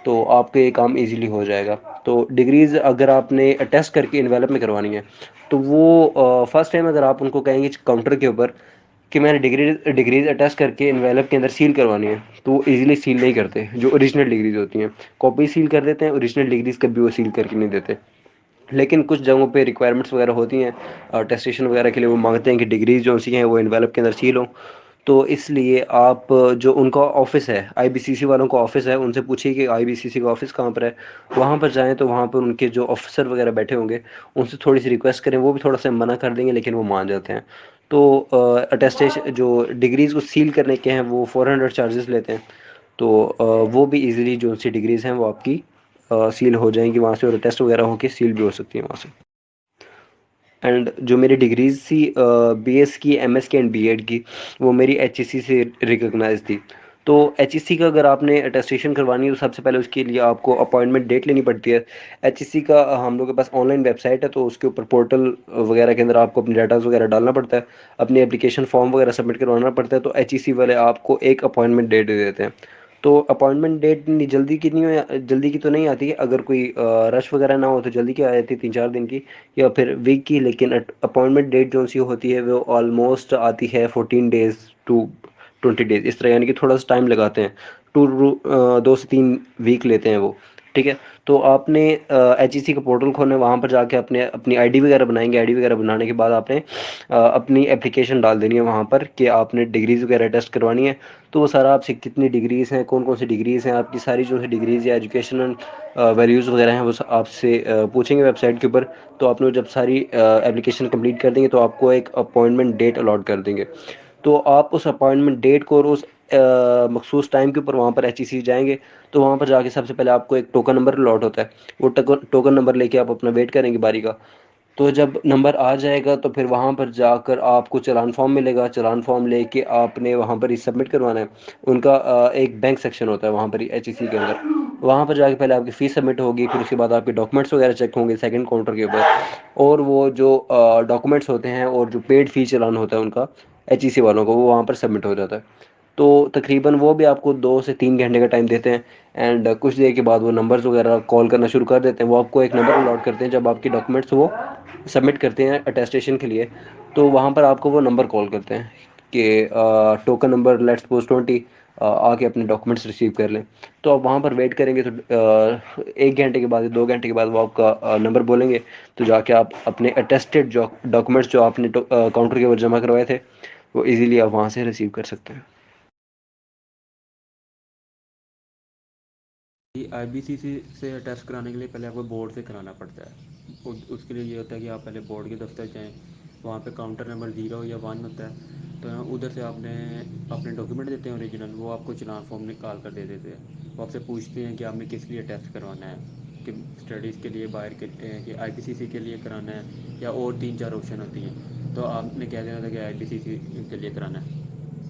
تو آپ کا یہ کام ایزیلی ہو جائے گا. تو ڈگریز اگر آپ نے ٹیسٹ کر کے انویلپ میں کروانی ہے تو وہ فرسٹ ٹائم اگر آپ ان کو کہیں گے کاؤنٹر کے اوپر کہ میں نے ڈگریز اٹیسٹ کر کے انویلپ کے اندر سیل کروانی ہے, تو وہ ایزیلی سیل نہیں کرتے. جو اوریجنل ڈگریز ہوتی ہیں کاپی سیل کر دیتے ہیں, اوریجنل ڈگریز کبھی وہ سیل کر کے نہیں دیتے. لیکن کچھ جگہوں پہ ریکوائرمنٹس وغیرہ ہوتی ہیں, ٹیسٹیشن وغیرہ کے لیے وہ مانگتے ہیں کہ ڈگریز جو سی ہیں وہ انویلپ کے اندر سیل ہوں. تو اس لیے آپ جو ان کا آفس ہے IBCC والوں کا آفس ہے, ان سے پوچھیے کہ IBCC کا آفس کہاں پر ہے. وہاں پر جائیں تو وہاں پر ان کے جو آفیسر وغیرہ بیٹھے ہوں گے ان سے تھوڑی سی ریکویسٹ کریں, وہ بھی تھوڑا سا منع کر دیں گے لیکن وہ مان جاتے ہیں. تو اٹیسٹیشن جو ڈگریز کو سیل کرنے کے ہیں وہ 400 چارجز لیتے ہیں. تو وہ بھی ایزیلی جو سی ڈگریز ہیں وہ آپ کی سیل ہو جائیں گی وہاں سے, اور ٹیسٹ وغیرہ ہو کے سیل بھی ہو سکتی ہیں وہاں سے. اینڈ جو میری ڈگریز تھی BS کی, MS کی اینڈ BEd کی, وہ میری HEC سے ریکگنائز تھی. تو HEC کا اگر آپ نے اٹیسٹیشن کروانی ہے تو سب سے پہلے اس کے لیے آپ کو اپوائنٹمنٹ ڈیٹ لینی پڑتی ہے. HEC کا ہم لوگ کے پاس آن لائن ویب سائٹ ہے, تو اس کے اوپر پورٹل وغیرہ کے اندر آپ کو اپنے ڈیٹاز وغیرہ ڈالنا پڑتا ہے, اپنی اپلیکیشن فارم وغیرہ سبمٹ کروانا پڑتا ہے. تو HEC والے آپ کو ایک اپوائنٹمنٹ ڈیٹ دے دیتے ہیں. تو اپوائنٹمنٹ ڈیٹ جلدی کی تو نہیں آتی ہے. اگر کوئی رش وغیرہ نہ ہو تو جلدی کی آ جاتی ہے 3-4 دن کی یا پھر ویک کی. لیکن اپوائنٹمنٹ ڈیٹ جو سی ہوتی ہے وہ آلموسٹ آتی ہے 14 ڈیز ٹو 20 ڈیز اس طرح, یعنی کہ تھوڑا سا ٹائم لگاتے ہیں. 2 سے 3 ویک لیتے ہیں وہ. ٹھیک ہے, تو آپ نے ایچ ای سی کا پورٹل کھولنا ہے, وہاں پر جا کے اپنی آئی ڈی وغیرہ بنائیں گے. آئی ڈی وغیرہ بنانے کے بعد آپ نے اپنی اپلیکیشن ڈال دینی ہے وہاں پر کہ آپ نے ڈگریز وغیرہ ٹیسٹ کروانی ہے. تو وہ سارا آپ سے کتنی ڈگریز ہیں, کون کون سی ڈگریز ہیں, آپ کی ساری جو ہے ڈگریز یا ایجوکیشنل ویلیوز وغیرہ ہیں وہ آپ سے پوچھیں گے ویب سائٹ کے اوپر. تو آپ نے جب ساری اپلیکیشن کمپلیٹ کر دیں گے تو آپ کو ایک اپوائنٹمنٹ ڈیٹ الاٹ کر دیں گے. تو آپ اس اپوائنٹمنٹ ڈیٹ کو اور اس مخصوص ٹائم کے اوپر وہاں پر ایچ ای سی جائیں گے. تو وہاں پر جا کے سب سے پہلے آپ کو ایک ٹوکن نمبر الاٹ ہوتا ہے. وہ ٹوکن نمبر لے کے آپ اپنا ویٹ کریں گے باری کا. تو جب نمبر آ جائے گا تو پھر وہاں پر جا کر آپ کو چلان فارم ملے گا. چلان فارم لے کے آپ نے وہاں پر ہی سبمٹ کروانا ہے. ان کا ایک بینک سیکشن ہوتا ہے وہاں پر ایچ ای سی کے اندر. وہاں پر جا کے پہلے آپ کی فیس سبمٹ ہوگی, پھر اس کے بعد آپ کے ڈاکومنٹس وغیرہ چیک ہوں گے سیکنڈ کاؤنٹر کے اوپر. اور وہ جو ڈاکومنٹس ہوتے ہیں اور جو پیڈ فی چلان ہوتا ہے ان کا ایچ ای سی والوں کو, وہ وہاں پر سبمٹ ہو جاتا ہے. تو تقریباً وہ بھی آپ کو 2 سے 3 گھنٹے کا ٹائم دیتے ہیں. اینڈ کچھ دیر کے بعد وہ نمبرز وغیرہ کال کرنا شروع کر دیتے ہیں. وہ آپ کو ایک نمبر الاٹ کرتے ہیں جب آپ کی ڈاکومنٹس وہ سبمٹ کرتے ہیں اٹیسٹیشن کے لیے. تو وہاں پر آپ کو وہ نمبر کال کرتے ہیں کہ ٹوکن نمبر لیٹس سپوز 20 آ کے اپنے ڈاکومنٹس ریسیو کر لیں. تو آپ وہاں پر ویٹ کریں گے تو 1 گھنٹے کے بعد 2 گھنٹے کے بعد وہ آپ کا نمبر بولیں گے. تو جا کے آپ اپنے اٹیسٹیڈ جو ڈاکومنٹس جو آپ نے کاؤنٹر کے اوپر جمع کروائے تھے وہ ایزیلی آپ وہاں سے ریسیو کر سکتے ہیں. آئی بی سی سی سے ٹیسٹ کرانے کے لیے پہلے آپ کو بورڈ سے کرانا پڑتا ہے. اس کے لیے یہ ہوتا ہے کہ آپ پہلے بورڈ کے دفتر جائیں, وہاں پہ کاؤنٹر نمبر 0 یا 1 ہوتا ہے. تو ادھر سے آپ نے اپنے ڈاکیومنٹ دیتے ہیں اوریجنل, وہ آپ کو چلان فارم نکال کر دے دیتے ہیں. وہ آپ سے پوچھتے ہیں کہ آپ نے کس لیے ٹیسٹ کروانا ہے, کہ اسٹڈیز کے لیے باہر کے کہ آئی پی سی سی کے لیے کرانا ہے یا اور 3-4 آپشن ہوتی ہیں. تو آپ نے کہہ دینا تھا کہ آئی پی سی سی کے لیے کرانا ہے.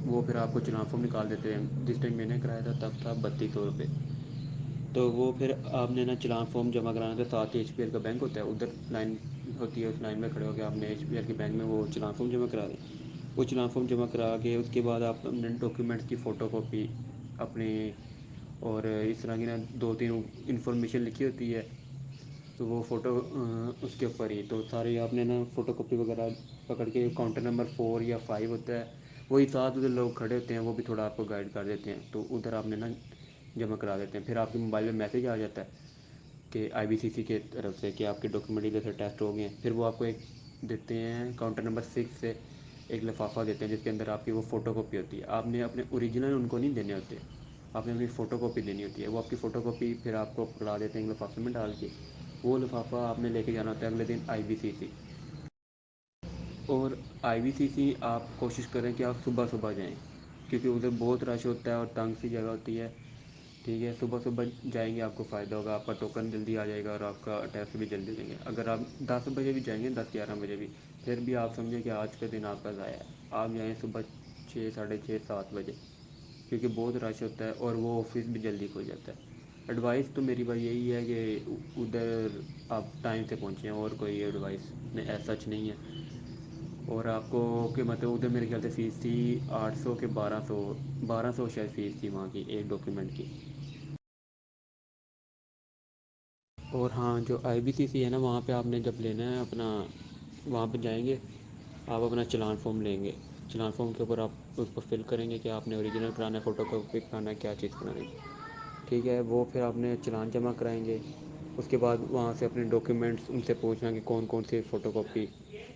وہ پھر آپ کو چلان فارم نکال دیتے ہیں. جس ٹائم میں نے کرایا تھا تب تھا 3200 روپے. تو وہ پھر آپ نے نا چلان فارم جمع کرانا تھا. ساتھ ہی ایچ پی ایل کا بینک ہوتا ہے, ادھر لائن ہوتی ہے, اس لائن میں کھڑے ہو کے آپ نے ایچ پی ایل کے بینک میں وہ چلان فارم جمع کرا دیں. وہ چلان فارم جمع کرا کے اس کے بعد آپ اپنے ڈاکیومنٹس کی فوٹو کاپی اپنی اور اس طرح کی نا 2-3 انفارمیشن لکھی ہوتی ہے. تو وہ فوٹو اس کے اوپر ہی تو سارے آپ نے نا فوٹو کاپی وغیرہ پکڑ کے کاؤنٹر نمبر 4 یا 5 ہوتا ہے, وہی ساتھ ادھر لوگ کھڑے ہوتے ہیں, وہ بھی تھوڑا آپ کو گائڈ کر دیتے ہیں. تو ادھر آپ نے نا جمع کرا دیتے ہیں. پھر آپ کے موبائل میں میسیج آ جاتا ہے کہ آئی بی سی سی کی طرف سے کہ آپ کے ڈاکیومنٹ ادھر سے ٹیسٹ ہو گئے ہیں. پھر وہ آپ کو ایک دیتے ہیں کاؤنٹر نمبر 6 سے ایک لفافہ دیتے ہیں جس کے اندر آپ کی وہ فوٹو کاپی ہوتی ہے. آپ نے اپنے اوریجنل ان کو نہیں دینے ہوتے, آپ نے اپنی فوٹو کاپی دینی ہوتی ہے. وہ آپ کی فوٹو کاپی پھر آپ کو پکڑا دیتے ہیں لفافے میں ڈال کے. وہ لفافہ آپ نے لے کے جانا ہوتا ہے اگلے دن آئی بی سی سی. اور آئی بی سی سی آپ کوشش کریں کہ آپ صبح صبح جائیں, کیونکہ ادھر بہت رش ہوتا ہے اور تنگ سی جگہ ہوتی ہے. ٹھیک ہے, صبح صبح جائیں گے آپ کو فائدہ ہوگا, آپ کا ٹوکن جلدی آ جائے گا اور آپ کا ٹیسٹ بھی جلدی دیں گے. اگر آپ 10 بجے بھی جائیں گے, 10-11 بجے بھی, پھر بھی آپ سمجھیں کہ آج کا دن آپ کا ضائع ہے. آپ جائیں صبح 6-6:30-7 بجے, کیونکہ بہت رش ہوتا ہے اور وہ آفس بھی جلدی کھل جاتا ہے. ایڈوائس تو میری بھائی یہی ہے کہ ادھر آپ ٹائم سے پہنچیں, اور کوئی ایڈوائس ایز سچ نہیں ہے. اور آپ کو کہ مطلب ادھر میرے خیال سے فیس تھی 800 کہ 1200 شاید فیس تھی وہاں کی ایک ڈاکیومنٹ کی. اور ہاں, جو آئی بی سی سی ہے نا, وہاں پہ آپ نے جب لینا ہے اپنا, وہاں پہ جائیں گے آپ اپنا چلان فارم لیں گے. چلان فارم کے اوپر آپ اس کو فل کریں گے کہ آپ نے اوریجنل کرانا ہے, فوٹو کاپی کرانا ہے, کیا چیز کرانی ہے. ٹھیک ہے, وہ پھر آپ نے چلان جمع کرائیں گے. اس کے بعد وہاں سے اپنے ڈاکیومنٹس ان سے پوچھنا کہ کون کون سی فوٹو کاپی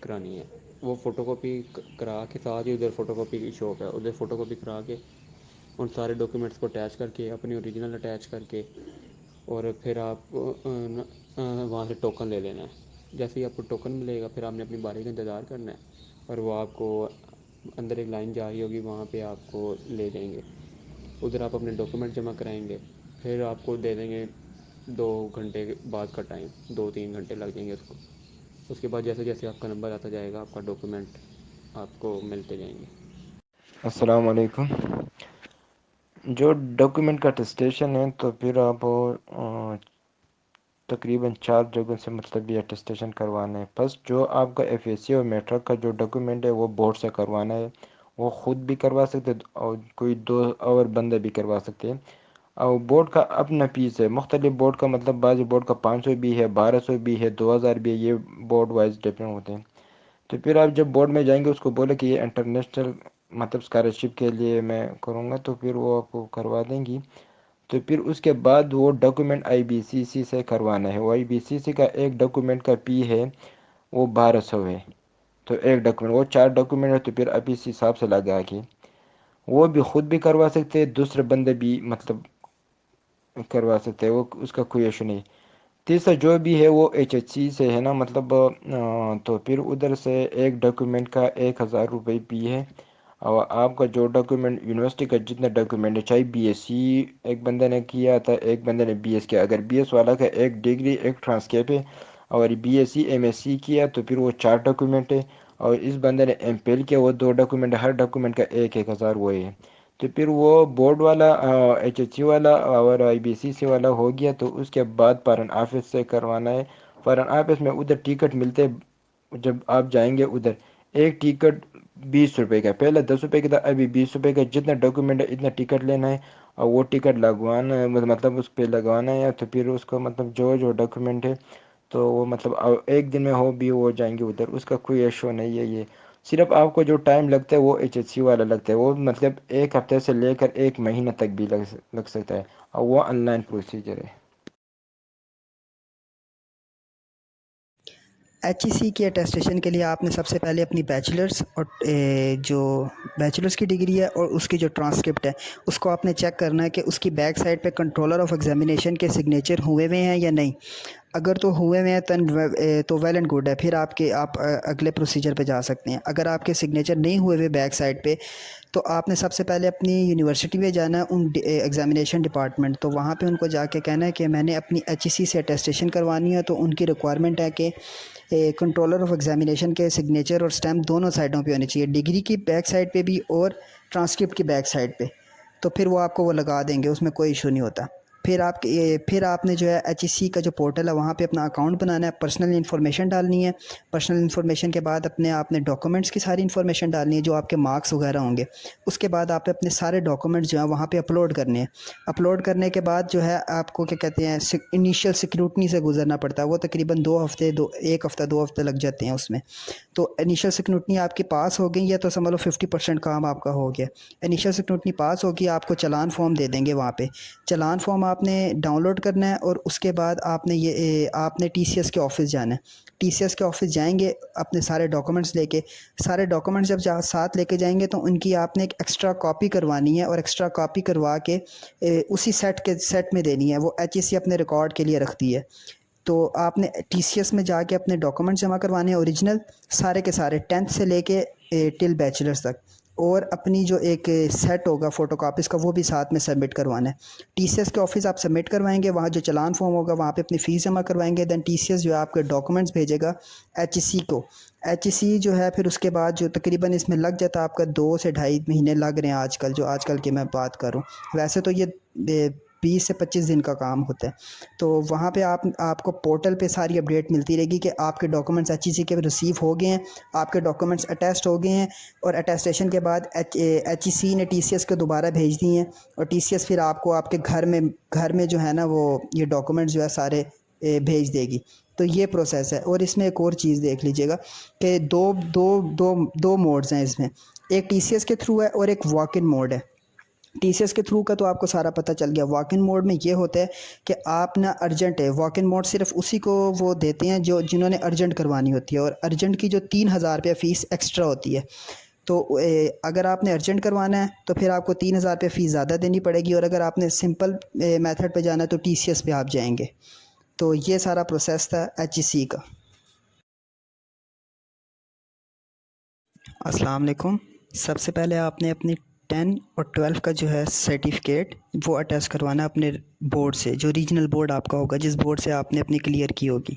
کرانی ہے. وہ فوٹو کاپی کرا کے ساتھ ہی ادھر فوٹو کاپی کی شاپ ہے, ادھر فوٹو کاپی کرا کے ان سارے ڈاکیومنٹس کو اٹیچ کر کے اپنی اوریجنل اٹیچ کر کے اور پھر آپ وہاں سے ٹوکن لے لینا ہے. جیسے ہی آپ کو ٹوکن ملے گا پھر آپ نے اپنی باری کا انتظار کرنا ہے, اور وہ آپ کو اندر ایک لائن جاری ہوگی, وہاں پہ آپ کو لے جائیں گے. ادھر آپ اپنے ڈاکیومنٹ جمع کرائیں گے, پھر آپ کو دے دیں گے 2 گھنٹے کے بعد کا ٹائم, 2-3 گھنٹے لگ جائیں گے اس کو. اس کے بعد جیسے جیسے آپ کا نمبر آتا جائے گا آپ کا ڈاکیومنٹ آپ کو ملتے جائیں گے. السلام علیکم. جو ڈاکیومنٹ کا اٹیسٹیشن ہے تو پھر آپ تقریباً 4 جگہوں سے مطلب یہ اٹیسٹیشن کروانا ہے. فرسٹ جو آپ کا ایف ایس سی اور میٹرک کا جو ڈاکیومنٹ ہے وہ بورڈ سے کروانا ہے. وہ خود بھی کروا سکتے اور کوئی 2 اور بندے بھی کروا سکتے ہیں. اور بورڈ کا اپنا فیس ہے، مختلف بورڈ کا مطلب بعض بورڈ کا 500 بھی ہے، 1200 بھی ہے، 2000 بھی ہے، یہ بورڈ وائز ڈیپینڈ ہوتے ہیں۔ تو پھر آپ جب بورڈ میں جائیں گے اس کو بولے کہ یہ انٹرنیشنل مطلب اسکالرشپ کے لیے میں کروں گا، تو پھر وہ آپ کو کروا دیں گی۔ تو پھر اس کے بعد وہ ڈاکومنٹ آئی بی سی سی سے کروانا ہے۔ وہ آئی بی سی سی کا ایک ڈاکومنٹ کا فی ہے وہ 1200 ہے، تو ایک ڈاکومنٹ، وہ 4 ڈاکومنٹ ہے تو پھر اب اس حساب سے لگا کے وہ بھی خود بھی کروا سکتے ہیں، دوسرے بندے بھی مطلب کروا سکتے ہیں، وہ اس کا کوئی ایشو نہیں۔ تیسرا جو بھی ہے وہ ایچ ایچ سی سے ہے نا، مطلب تو پھر ادھر سے ایک ڈاکومنٹ کا 1000 روپے فی ہے۔ اور آپ کا جو ڈاکومنٹ یونیورسٹی کا جتنا ڈاکومنٹ ہے، چاہے بی ایس سی ایک بندے نے کیا تھا، ایک بندے نے بی ایس کیا، اگر بی ایس والا کا ایک ڈگری ایک ٹرانسکیپ ہے، اور B S C M S C کیا تو پھر وہ 4 ڈاکومنٹ ہے، اور اس بندے نے ایم پی ایل کیا وہ 2 ڈاکومنٹ، ہر ڈاکومنٹ کا 1000 وہ ہے۔ تو پھر وہ بورڈ والا ایچ ایچ سی والا اور آئی بی سی سی والا ہو گیا، تو اس کے بعد فارن آفس سے کروانا ہے۔ فارن آفس میں ادھر ٹکٹ ملتے، جب آپ جائیں گے ادھر ایک ٹکٹ 20 روپے کا، پہلے 10 روپے کا تھا، ابھی 20 روپے کا، جتنا ڈاکومنٹ ہے اتنا ٹکٹ لینا ہے، اور وہ ٹکٹ لگوانا ہے، مطلب اس پہ لگوانا ہے، تو پھر اس کو مطلب جو ڈاکومنٹ ہے تو وہ مطلب ایک دن میں ہو بھی ہو جائیں گے ادھر، اس کا کوئی ایشو نہیں ہے۔ یہ صرف آپ کو جو ٹائم لگتا ہے وہ ایچ ایچ سی والا لگتا ہے، وہ مطلب 1 ہفتے سے لے کر 1 مہینہ تک بھی لگ سکتا ہے، اور وہ آن لائن پروسیجر ہے۔ ایچ ای سی کے اٹیسٹیشن کے لیے آپ نے سب سے پہلے اپنی بیچلرس اور جو بیچلرس کی ڈگری ہے اور اس کی جو ٹرانسکرپٹ ہے اس کو آپ نے چیک کرنا ہے کہ اس کی بیک سائڈ پہ کنٹرولر آف ایگزامینیشن کے سگنیچر ہوئے ہوئے ہیں یا نہیں۔ اگر تو ہوئے ہوئے ہیں تو ویل اینڈ گڈ ہے، پھر آپ اگلے پروسیجر پہ جا سکتے ہیں۔ اگر آپ کے سگنیچر نہیں ہوئے ہوئے بیک سائڈ پہ، تو آپ نے سب سے پہلے اپنی یونیورسٹی میں جانا ہے، ان ایگزامینیشن ڈپارٹمنٹ، تو وہاں پہ ان کو جا کے کہنا ہے کہ میں نے اپنی ایچ ای سی سے اٹیسٹیشن کروانی ہے، تو ان کی ریکوائرمنٹ ہے کہ کنٹرولر آف ایگزامینیشن کے سگنیچر اور اسٹیمپ دونوں سائڈوں پہ ہونی چاہیے، ڈگری کی بیک سائڈ پہ بھی اور ٹرانسکرپٹ کی بیک سائڈ پہ، تو پھر وہ آپ کو وہ لگا دیں گے، اس میں کوئی ایشو نہیں ہوتا۔ پھر آپ نے جو ہے ایچ ای سی کا جو پورٹل ہے وہاں پہ اپنا اکاؤنٹ بنانا ہے، پرسنل انفارمیشن ڈالنی ہے، پرسنل انفارمیشن کے بعد آپ نے ڈاکومنٹس کی ساری انفارمیشن ڈالنی ہے، جو آپ کے مارکس وغیرہ ہوں گے، اس کے بعد آپ اپنے سارے ڈاکومنٹس جو ہیں وہاں پہ اپلوڈ کرنے ہیں۔ اپلوڈ کرنے کے بعد جو ہے آپ کو کیا کہتے ہیں انیشیل سیکیورٹی سے گزرنا پڑتا ہے، وہ تقریباً 1 ہفتہ 2 ہفتے لگ جاتے ہیں اس میں۔ تو انیشیل سیکیورٹی آپ کی پاس ہو گئی ہے تو سمجھ لو 50% کام آپ کا ہو گیا۔ انیشیل سیکیورٹی پاس ہوگی، آپ کو چلان فارم دے دیں گے، وہاں پہ چلان فارم آپ نے ڈاؤن لوڈ کرنا ہے، اور اس کے بعد آپ نے ٹی سی ایس کے آفس جانا ہے۔ ٹی سی ایس کے آفس جائیں گے اپنے سارے ڈاکومنٹس لے کے، سارے ڈاکومنٹس جب ساتھ لے کے جائیں گے تو ان کی آپ نے ایک ایکسٹرا کاپی کروانی ہے، اور ایکسٹرا کاپی کروا کے اسی سیٹ میں دینی ہے، وہ ایچ ای سی اپنے ریکارڈ کے لیے رکھتی ہے۔ تو آپ نے ٹی سی ایس میں جا کے اپنے ڈاکومنٹس جمع کروانے ہیں اوریجنل، سارے کے سارے 10th سے لے کے ٹل بیچلرس تک، اور اپنی جو ایک سیٹ ہوگا فوٹو کاپیز کا وہ بھی ساتھ میں سبمٹ کروانا ہے۔ ٹی سی ایس کے آفس آپ سبمٹ کروائیں گے، وہاں جو چلان فارم ہوگا وہاں پہ اپنی فیس جمع کروائیں گے، دین ٹی سی ایس جو ہے آپ کے ڈاکومنٹس بھیجے گا ایچ ای سی کو۔ ایچ ای سی جو ہے پھر اس کے بعد جو تقریباً اس میں لگ جاتا ہے آپ کا 2 سے 2.5 مہینے لگ رہے ہیں آج کل کی میں بات کروں، ویسے تو یہ 20 سے 25 دن کا کام ہوتا ہے۔ تو وہاں پہ آپ کو پورٹل پہ ساری اپڈیٹ ملتی رہے گی کہ آپ کے ڈاکومنٹس ایچ ای سی کے ریسیو ہو گئے ہیں، آپ کے ڈاکومنٹس اٹیسٹ ہو گئے ہیں، اور اٹیسٹیشن کے بعد ایچ ای سی نے ٹی سی ایس کو دوبارہ بھیج دی ہیں، اور ٹی سی ایس پھر آپ کو آپ کے گھر میں جو ہے نا وہ یہ ڈاکومنٹس جو ہے سارے بھیج دے گی۔ تو یہ پروسیس ہے۔ اور اس میں ایک اور چیز دیکھ لیجئے گا کہ دو موڈز ہیں اس میں، ایک ٹی سی ایس کے تھرو ہے اور ایک واک ان موڈ ہے۔ ٹی سی ایس کے تھرو کا تو آپ کو سارا پتہ چل گیا، واک ان موڈ میں یہ ہوتا ہے کہ آپ نا ارجنٹ ہے، واک ان موڈ صرف اسی کو وہ دیتے ہیں جنہوں نے ارجنٹ کروانی ہوتی ہے، اور ارجنٹ کی جو 3000 روپیہ فیس ایکسٹرا ہوتی ہے۔ تو اگر آپ نے ارجنٹ کروانا ہے تو پھر آپ کو 3000 روپیہ فیس زیادہ دینی پڑے گی، اور اگر آپ نے سمپل میتھڈ پہ جانا ہے تو ٹی سی ایس پہ آپ جائیں گے۔ تو یہ سارا پروسیس تھا ایچ ای سی کا۔ السلام علیکم۔ سب سے پہلے آپ نے اپنی 10 اور 12 کا جو ہے سرٹیفکیٹ وہ اٹیچ کروانا ہے اپنے بورڈ سے، جو ریجنل بورڈ آپ کا ہوگا، جس بورڈ سے آپ نے اپنی کلیئر کی ہوگی.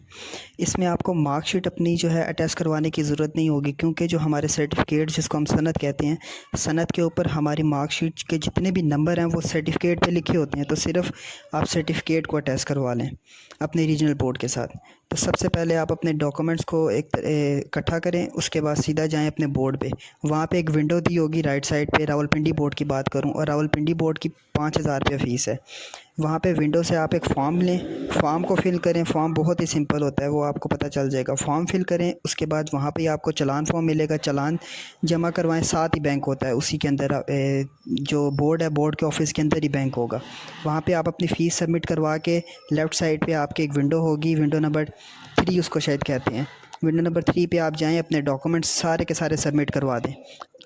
اس میں آپ کو مارک شیٹ اپنی جو ہے اٹیچ کروانے کی ضرورت نہیں ہوگی، کیونکہ جو ہمارے سرٹیفکیٹ جس کو ہم سند کہتے ہیں، سند کے اوپر ہماری مارک شیٹ کے جتنے بھی نمبر ہیں وہ سرٹیفکیٹ پہ لکھے ہوتے ہیں. تو صرف آپ سرٹیفکیٹ کو اٹیچ کروا لیں اپنے ریجنل بورڈ کے ساتھ. تو سب سے پہلے آپ اپنے ڈاکومنٹس کو اکٹھا کریں، اس کے بعد سیدھا جائیں اپنے بورڈ پہ. وہاں پہ ایک ونڈو دی ہوگی رائٹ سائڈ پہ، راولپنڈی بورڈ کی بات کروں، اور راولپنڈی بورڈ کی 5,000 روپے فیس ہے. وہاں پہ ونڈو سے آپ ایک فارم لیں، فارم کو فل کریں. فارم بہت ہی سمپل ہوتا ہے، وہ آپ کو پتہ چل جائے گا. فارم فل کریں، اس کے بعد وہاں پہ آپ کو چلان فارم ملے گا، چلان جمع کروائیں. ساتھ ہی بینک ہوتا ہے اسی کے اندر، جو بورڈ ہے بورڈ کے آفس کے اندر ہی بینک ہوگا. وہاں پہ آپ اپنی فیس سبمٹ کروا کے لیفٹ سائڈ پہ آپ کے ایک ونڈو ہوگی، ونڈو نمبر 3 اس کو شاید کہتے ہیں. ونڈو نمبر 3 پہ آپ جائیں، اپنے ڈاکومنٹس سارے کے سارے سبمٹ کروا دیں.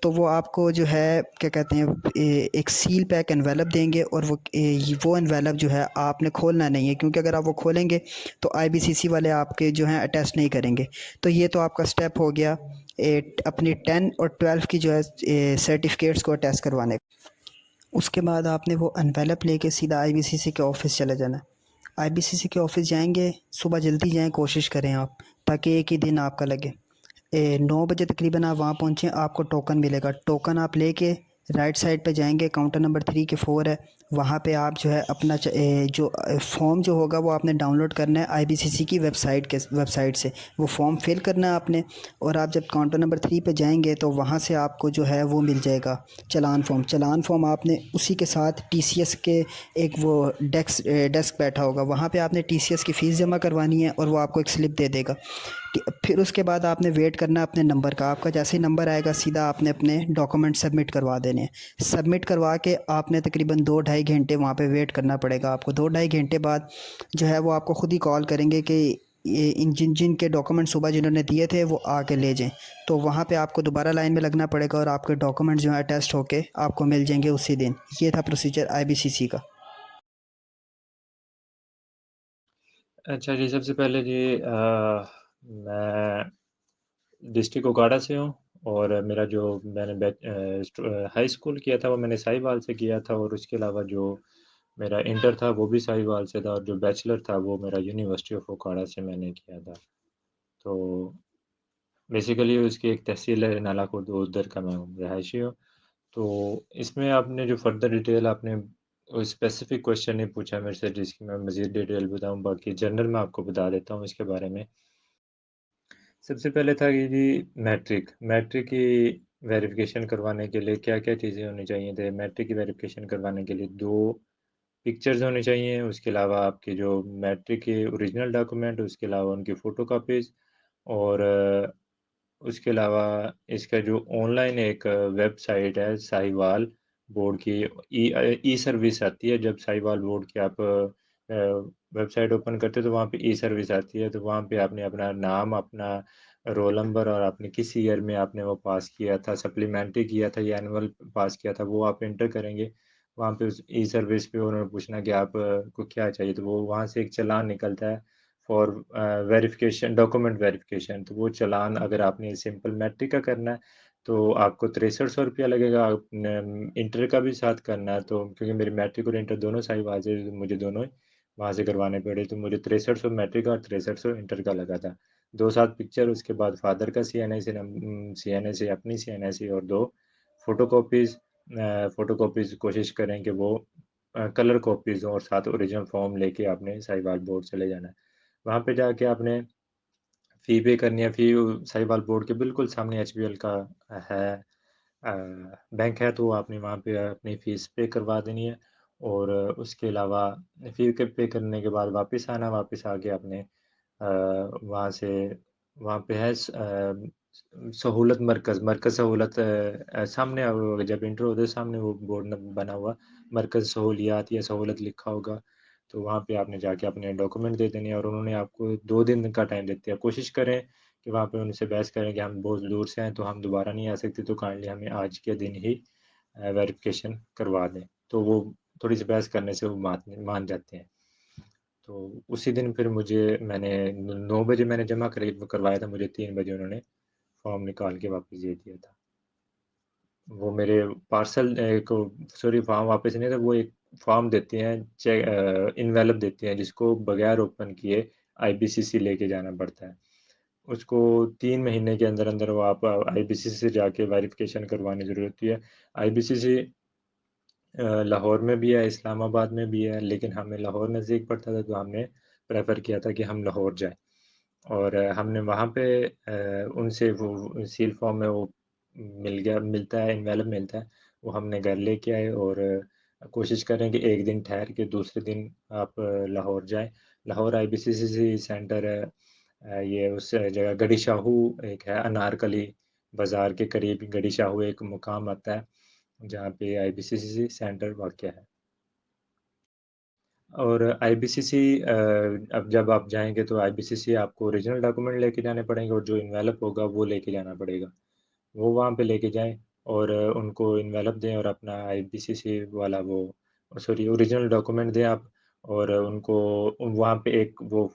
تو وہ آپ کو جو ہے کیا کہتے ہیں، ایک سیل پیک انویلپ دیں گے، اور وہ انویلپ جو ہے آپ نے کھولنا نہیں ہے، کیونکہ اگر آپ وہ کھولیں گے تو IBCC والے آپ کے جو ہیں اٹیسٹ نہیں کریں گے. تو یہ تو آپ کا سٹیپ ہو گیا اپنی 10 اور 12 کی جو ہے سرٹیفکیٹس کو اٹیسٹ کروانے کا. اس کے بعد آپ نے وہ انویلپ لے کے سیدھا IBCC کے آفس چلے جانا. IBCC کے آفس جائیں گے، صبح جلدی جائیں، کوشش کریں آپ، تاکہ ایک ہی دن آپ کا لگے. 9 بجے تقریباً آپ وہاں پہنچیں، آپ کو ٹوکن ملے گا. ٹوکن آپ لے کے رائٹ سائڈ پہ جائیں گے، کاؤنٹر نمبر 3 کے 4 ہے، وہاں پہ آپ جو ہے اپنا جو فارم جو ہوگا وہ آپ نے ڈاؤن لوڈ کرنا ہے IBCC کی ویب سائٹ سے. وہ فارم فل کرنا ہے آپ نے، اور آپ جب کاؤنٹر نمبر 3 پہ جائیں گے تو وہاں سے آپ کو جو ہے وہ مل جائے گا چلان فارم. چلان فارم آپ نے اسی کے ساتھ TCS کے ایک وہ ڈیسک بیٹھا ہوگا، وہاں پہ آپ نے TCS کی فیس جمع کروانی ہے، اور وہ آپ کو ایک سلپ دے دے گا. پھر اس کے بعد آپ نے ویٹ کرنا ہے اپنے نمبر کا. آپ کا جیسے ہی نمبر آئے گا سیدھا آپ نے اپنے ڈاکومنٹ سبمٹ کروا دینے ہیں. سبمٹ کروا کے آپ نے تقریباً 2-2.5 گھنٹے وہاں پہ ویٹ کرنا پڑے گا آپ کو. 2-2.5 گھنٹے بعد جو ہے وہ آپ کو خود ہی کال کریں گے کہ جن کے ڈاکومنٹ صبح جنہوں نے دیے تھے وہ آ کے لے جائیں. تو وہاں پہ آپ کو دوبارہ لائن میں لگنا پڑے گا، اور آپ کے ڈاکومنٹ جو ہیں ٹیسٹ ہو کے آپ کو مل جائیں گے اسی دن. یہ تھا پروسیجر IBCC کا. اچھا جی، سب سے پہلے جی میں ڈسٹرکٹ اوکاڑا سے ہوں، اور میرا جو میں نے ہائی اسکول کیا تھا وہ میں نے سائی وال سے کیا تھا، اور اس کے علاوہ جو میرا انٹر تھا وہ بھی سائی وال سے تھا، اور جو بیچلر تھا وہ میرا یونیورسٹی آف اوکاڑا سے میں نے کیا تھا. تو بیسیکلی اس کی ایک تحصیل ہے نالا خورد، ادھر کا میں رہائشی ہوں. تو اس میں آپ نے جو فردر ڈیٹیل آپ نے اسپیسیفک کویشچن نہیں پوچھا میرے سے جس کی میں مزید ڈیٹیل بتاؤں، باقی جنرل میں آپ کو بتا دیتا ہوں اس کے بارے میں. سب سے پہلے تھا کہ جی میٹرک کی ویریفیکیشن کروانے کے لیے کیا کیا چیزیں ہونی چاہیے تھے. میٹرک کی ویریفیکیشن کروانے کے لیے 2 پکچرز ہونی چاہیے، اس کے علاوہ آپ کی جو میٹرک کے اوریجنل ڈاکومنٹ، اس کے علاوہ ان کی فوٹو کاپیز، اور اس کے علاوہ اس کا جو آن لائن ایک ویب سائٹ ہے سائی وال بورڈ کی ای سروس آتی ہے. جب سائی وال بورڈ کی آپ ویب سائٹ اوپن کرتے تو وہاں پہ ای سروس آتی ہے. تو وہاں پہ آپ نے اپنا نام، اپنا رول نمبر، اور آپ نے کس ایئر میں آپ نے وہ پاس کیا تھا، سپلیمنٹری کیا تھا یا اینول پاس کیا تھا، وہ آپ انٹر کریں گے. وہاں پہ اس ای سروس پہ انہوں نے پوچھنا کہ آپ کو کیا چاہیے، تو وہ وہاں سے ایک چلان نکلتا ہے فار ویریفیکیشن، ڈاکومنٹ ویریفیکیشن. تو وہ چلان اگر آپ نے سمپل میٹرک کا کرنا ہے تو آپ کو 6300 روپیہ لگے گا. آپ نے انٹر کا بھی ساتھ کرنا ہے تو کیونکہ میری میٹرک اور انٹر دونوں سائی وال سے، مجھے دونوں ہی وہاں سے کروانے پڑے، تو مجھے 6300 میٹرک کا اور 6300 انٹر کا لگا تھا. 2 ساتھ پکچر، اس کے بعد فادر کا CNA اپنی CNA اور 2 فوٹو کاپیز کوشش کریں کہ وہ کلر کاپیز ہوں، اور ساتھ اوریجنل فارم لے کے آپ نے سائی وال بورڈ چلے جانا ہے. وہاں پہ جا کے آپ نے فی پے کرنی ہے. فی سائی وال بورڈ کے بالکل سامنے HBL کا ہے بینک ہے، تو آپ نے وہاں پہ اپنی فیس پے کروا دینی ہے. اور اس کے علاوہ فی پے کرنے کے بعد واپس آنا. واپس آ کے آپ نے وہاں پہ ہے سہولت مرکز سہولت سامنے جب انٹر ہوتے سامنے وہ بورڈ بنا ہوا مرکز سہولیات یا سہولت لکھا ہوگا. تو وہاں پہ آپ نے جا کے اپنے ڈاکومنٹ دے دینے، اور انہوں نے آپ کو 2 دن کا ٹائم دیتے ہیں. کوشش کریں کہ وہاں پہ ان سے بحث کریں کہ ہم بہت دور سے ہیں تو ہم دوبارہ نہیں آ سکتے، تو کائنڈلی ہمیں آج کے دن ہی ویریفیکیشن کروا دیں. تو وہ تھوڑی سی بحث کرنے سے وہ مان جاتے ہیں. تو اسی دن پھر میں نے 9 بجے میں نے جمع کروایا تھا، مجھے 3 بجے انہوں نے فارم نکال کے واپس دے دیا تھا. وہ میرے پارسل فارم واپس نہیں تھا، وہ ایک فارم دیتے ہیں، انویلپ دیتے ہیں، جس کو بغیر اوپن کیے IBCC لے کے جانا پڑتا ہے. اس کو 3 مہینے کے اندر اندر وہ آپ IBCC سے جا کے ویریفیکیشن کروانی ضرورت ہوتی ہے. IBCC لاہور میں بھی ہے، اسلام آباد میں بھی ہے، لیکن ہمیں لاہور نزدیک پڑتا تھا تو ہم نے پریفر کیا تھا کہ ہم لاہور جائیں، اور ہم نے وہاں پہ ان سے وہ سیل فارم میں وہ ملتا ہے، انویلپ ملتا ہے، وہ ہم نے گھر لے کے آئے، اور کوشش کریں کہ ایک دن ٹھہر کے دوسرے دن آپ لاہور جائیں. لاہور IBCC سینٹر ہے، یہ اس جگہ گڑی شاہو ایک ہے، انارکلی بازار کے قریب گڑی شاہو ایک مقام آتا ہے جہاں پہ IBCC سینٹر واقع ہے. اور IBCC اب جب آپ جائیں گے تو IBCC آپ کو اوریجنل ڈاکومنٹ لے کے جانے پڑیں گے، اور جو انویلپ ہوگا وہ لے کے جانا پڑے گا. وہ وہاں پہ لے کے جائیں اور ان کو انویلپ دیں، اور اپنا IBCC والا وہ سوری اوریجنل ڈاکومنٹ دیں آپ، اور ان کو وہاں پہ ایک وہ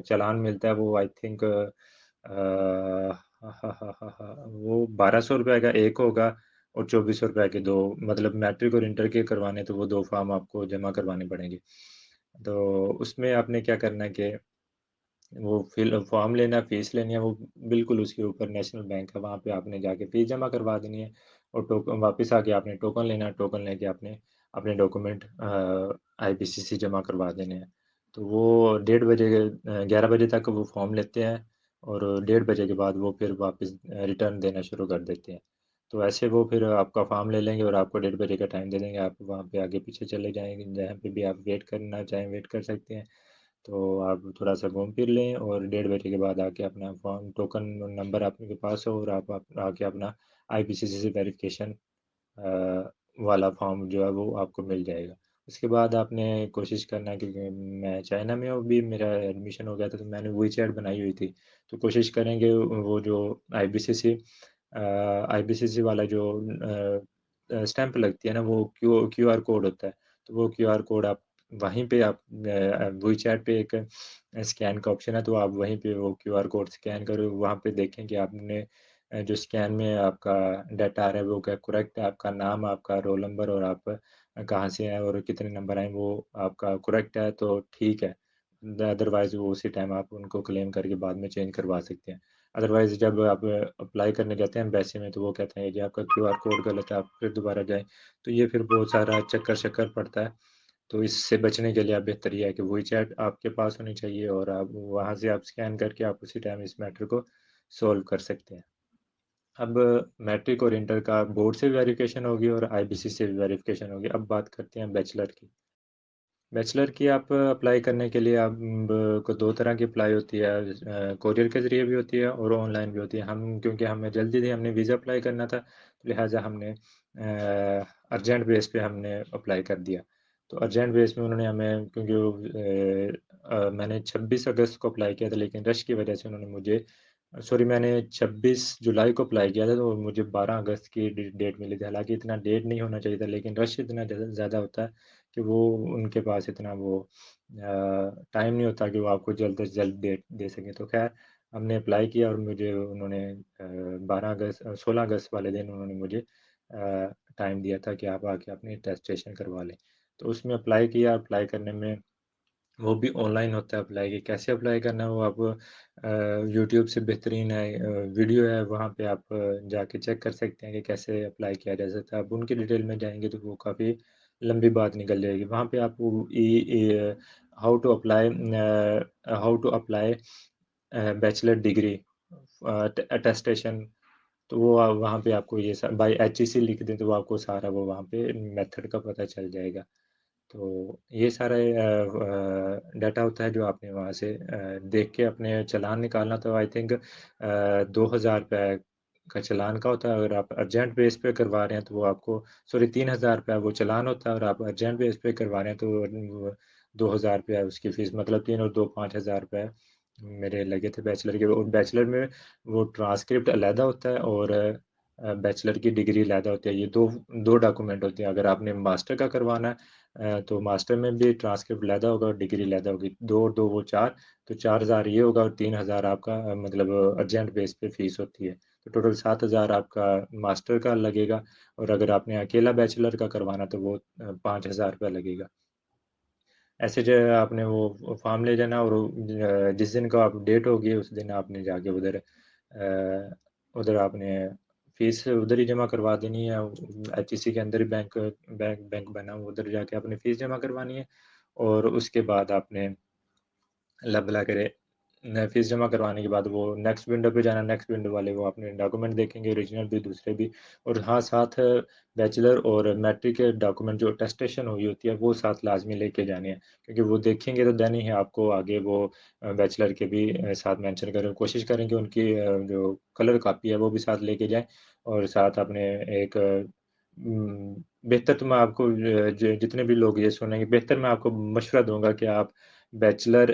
چلان ملتا ہے، وہ آئی تھنک وہ 1200 روپے کا ایک ہوگا اور 2400 روپے کے دو، مطلب میٹرک اور انٹر کے کروانے تو وہ 2 فارم آپ کو جمع کروانے پڑیں گے. تو اس میں آپ نے کیا کرنا ہے کہ وہ فارم لینا، فیس لینی ہے، وہ بالکل اس کے اوپر نیشنل بینک ہے، وہاں پہ آپ نے جا کے فیس جمع کروا دینی ہے، اور واپس آ کے آپ نے ٹوکن لینا ہے، ٹوکن لے کے آپ نے اپنے ڈاکومنٹ IBCC جمع کروا دینے ہیں. تو وہ 1:30 بجے 11 بجے تک وہ فارم لیتے ہیں، اور 1:30 بجے کے بعد وہ پھر واپس ریٹرن دینا شروع کر دیتے ہیں. تو ایسے وہ پھر آپ کا فارم لے لیں گے اور آپ کو 1:30 بجے کا ٹائم دے دیں گے، آپ وہاں پہ آگے پیچھے چلے جائیں گے، جہاں پہ بھی آپ ویٹ کرنا چاہیں ویٹ کر سکتے ہیں. تو آپ تھوڑا سا گھوم پھر لیں، اور 1:30 بجے کے بعد آ کے اپنا فارم ٹوکن نمبر آپ کے پاس ہو، اور آپ آ کے اپنا IBCC سے ویریفیکیشن والا فارم جو ہے وہ آپ کو مل جائے گا. اس کے بعد آپ نے کوشش کرنا ہے، کیونکہ میں چائنا میں ہوں، بھی میرا ایڈمیشن ہو گیا تھا تو میں نے وہی چیٹ بنائی ہوئی تھی، تو کوشش کریں گے وہ جو IBCC والا جو اسٹیمپ لگتی ہے نا، وہ QR کوڈ ہوتا ہے، تو وہ QR کوڈ آپ وہیں پہ آپ وہی چیٹ پہ ایک اسکین کا آپشن ہے، تو آپ وہیں پہ وہ QR کوڈ اسکین کرو، وہاں پہ دیکھیں کہ آپ نے جو اسکین میں آپ کا ڈیٹا آ رہا ہے وہ کیا کریکٹ ہے، آپ کا نام، آپ کا رول نمبر، اور آپ کہاں سے ہیں اور کتنے نمبر آئیں، وہ آپ کا کریکٹ ہے تو ٹھیک ہے، ادروائز وہ اسی ٹائم آپ ان کو کلیم کر کے بعد میں چینج کروا سکتے ہیں. ادروائز جب آپ اپلائی کرنے جاتے ہیں ایمبیسی میں تو وہ کہتے ہیں کہ آپ کا QR کوڈ غلط ہے، آپ پھر دوبارہ جائیں، تو یہ پھر بہت سارا چکر پڑتا ہے. تو اس سے بچنے کے لیے آپ بہتر یہ ہے کہ وہی چیٹ آپ کے پاس ہونی چاہیے، اور آپ وہاں سے آپ اسکین کر کے آپ اسی ٹائم اس میٹر کو سولو کر سکتے ہیں. اب میٹرک اور انٹر کا بورڈ سے بھی ویریفیکیشن ہوگی اور IBCC سے بھی ویریفیکیشن ہوگی. اب بات کرتے ہیں بیچلر کی. بیچلر کی آپ اپلائی کرنے کے لیے آپ کو 2 طرح کی اپلائی ہوتی ہے، کوریئر کے ذریعے بھی ہوتی ہے اور آن لائن بھی ہوتی ہے. کیونکہ ہمیں جلدی تھی، ہم نے ویزا اپلائی کرنا تھا، لہٰذا ہم نے ارجنٹ بیس پہ ہم نے اپلائی کر دیا. تو ارجنٹ بیس میں انہوں نے ہمیں، کیونکہ میں نے 26 اگست کو اپلائی کیا تھا، لیکن رش کی وجہ سے انہوں نے مجھے میں نے 26 جولائی کو اپلائی کیا تھا تو مجھے 12 اگست کی ڈیٹ ملی تھی. حالانکہ اتنا ڈیٹ نہیں ہونا چاہیے تھا، لیکن رش اتنا زیادہ ہوتا ہے کہ وہ ان کے پاس اتنا وہ ٹائم نہیں ہوتا کہ وہ آپ کو جلد از جلد ڈیٹ دے سکیں. تو خیر ہم نے اپلائی کیا، اور مجھے انہوں نے 16 اگست والے دن انہوں نے مجھے ٹائم دیا تھا کہ آپ آ کے اپنی ٹیسٹیشن کروا لیں. تو اس میں اپلائی کیا. اپلائی کرنے میں وہ بھی آن لائن ہوتا ہے اپلائی کی. کیسے اپلائی کرنا ہے وہ آپ یوٹیوب سے بہترین ہے ویڈیو ہے، وہاں پہ آپ جا کے چیک کر سکتے ہیں کہ کیسے اپلائی کیا جا سکتا ہے. اب ان کی ڈیٹیل میں جائیں گے تو وہ کافی لمبی بات نکل جائے گی. وہاں پہ آپ کو how to apply bachelor degree attestation, تو وہ وہاں پہ آپ کو یہ بائی HEC لکھ دیں تو وہ آپ کو سارا وہ وہاں پہ میتھڈ کا پتہ چل جائے گا. تو یہ سارا ڈیٹا ہوتا ہے جو آپ نے وہاں سے دیکھ کے اپنے چلان نکالنا. تو آئی تھنک 2000 روپے کا چلان کا ہوتا ہے. اگر آپ ارجنٹ بیس پہ کروا رہے ہیں تو وہ آپ کو 3000 روپے وہ چلان ہوتا ہے، اور آپ ارجنٹ بیس پہ کروا رہے ہیں تو 2000 روپے اس کی فیس، مطلب 3 اور 2 5000 روپے میرے لگے تھے بیچلر کے. اور بیچلر میں وہ ٹرانسکرپٹ علیحدہ ہوتا ہے اور بیچلر کی ڈگری علیحدہ ہوتی ہے. یہ دو ڈاکومنٹ ہوتے ہیں. اگر آپ نے ماسٹر کا کروانا ہے تو ماسٹر میں بھی ٹرانسکرپٹ علیحدہ ہوگا اور ڈگری علیحدہ ہوگی. 2 اور 2 وہ 4، تو 4000 یہ ہوگا، اور 3000 آپ کا مطلب ارجنٹ بیس پہ فیس ہوتی ہے. تو تو ٹوٹل 7,000 آپ کا ماسٹر کا لگے گا، اور اگر آپ نے اکیلا بیچلر کا کروانا تو وہ 5,000 روپیہ لگے گا۔ ایسے جو آپ نے وہ فارم لے جانا، اور جس دن کا آپ ڈیٹ ہوگی اس دن آپ نے جا کے ادھر آپ نے فیس ادھر ہی جمع کروا دینی ہے، ایچ ای سی کے اندر ہی بینک بنا ہوا، ادھر جا کے آپ نے فیس جمع کروانی ہے، اور اس کے بعد آپ نے اللہ بھلا کرے فیس جمع کروانے کے بعد وہ نیکسٹ ونڈو پہ جانا، نیکسٹ ونڈو والے وہ اپنے ڈاکومنٹ دیکھیں گے، اوریجنل بھی دوسرے بھی، اور ہاں ساتھ بیچلر اور میٹرک کے ڈاکومنٹ جو اٹیسٹیشن ہوئی ہوتی ہے وہ ساتھ لازمی لے کے جانے ہیں، کیونکہ وہ دیکھیں گے تو دین ہی آپ کو آگے وہ بیچلر کے بھی ساتھ مینشن کریں، کوشش کریں کہ ان کی جو کلر کاپی ہے وہ بھی ساتھ لے کے جائیں، اور ساتھ اپنے ایک بہتر تو میں آپ کو جتنے بھی لوگ یہ سنیں گے، بہتر میں آپ کو مشورہ دوں گا کہ آپ بیچلر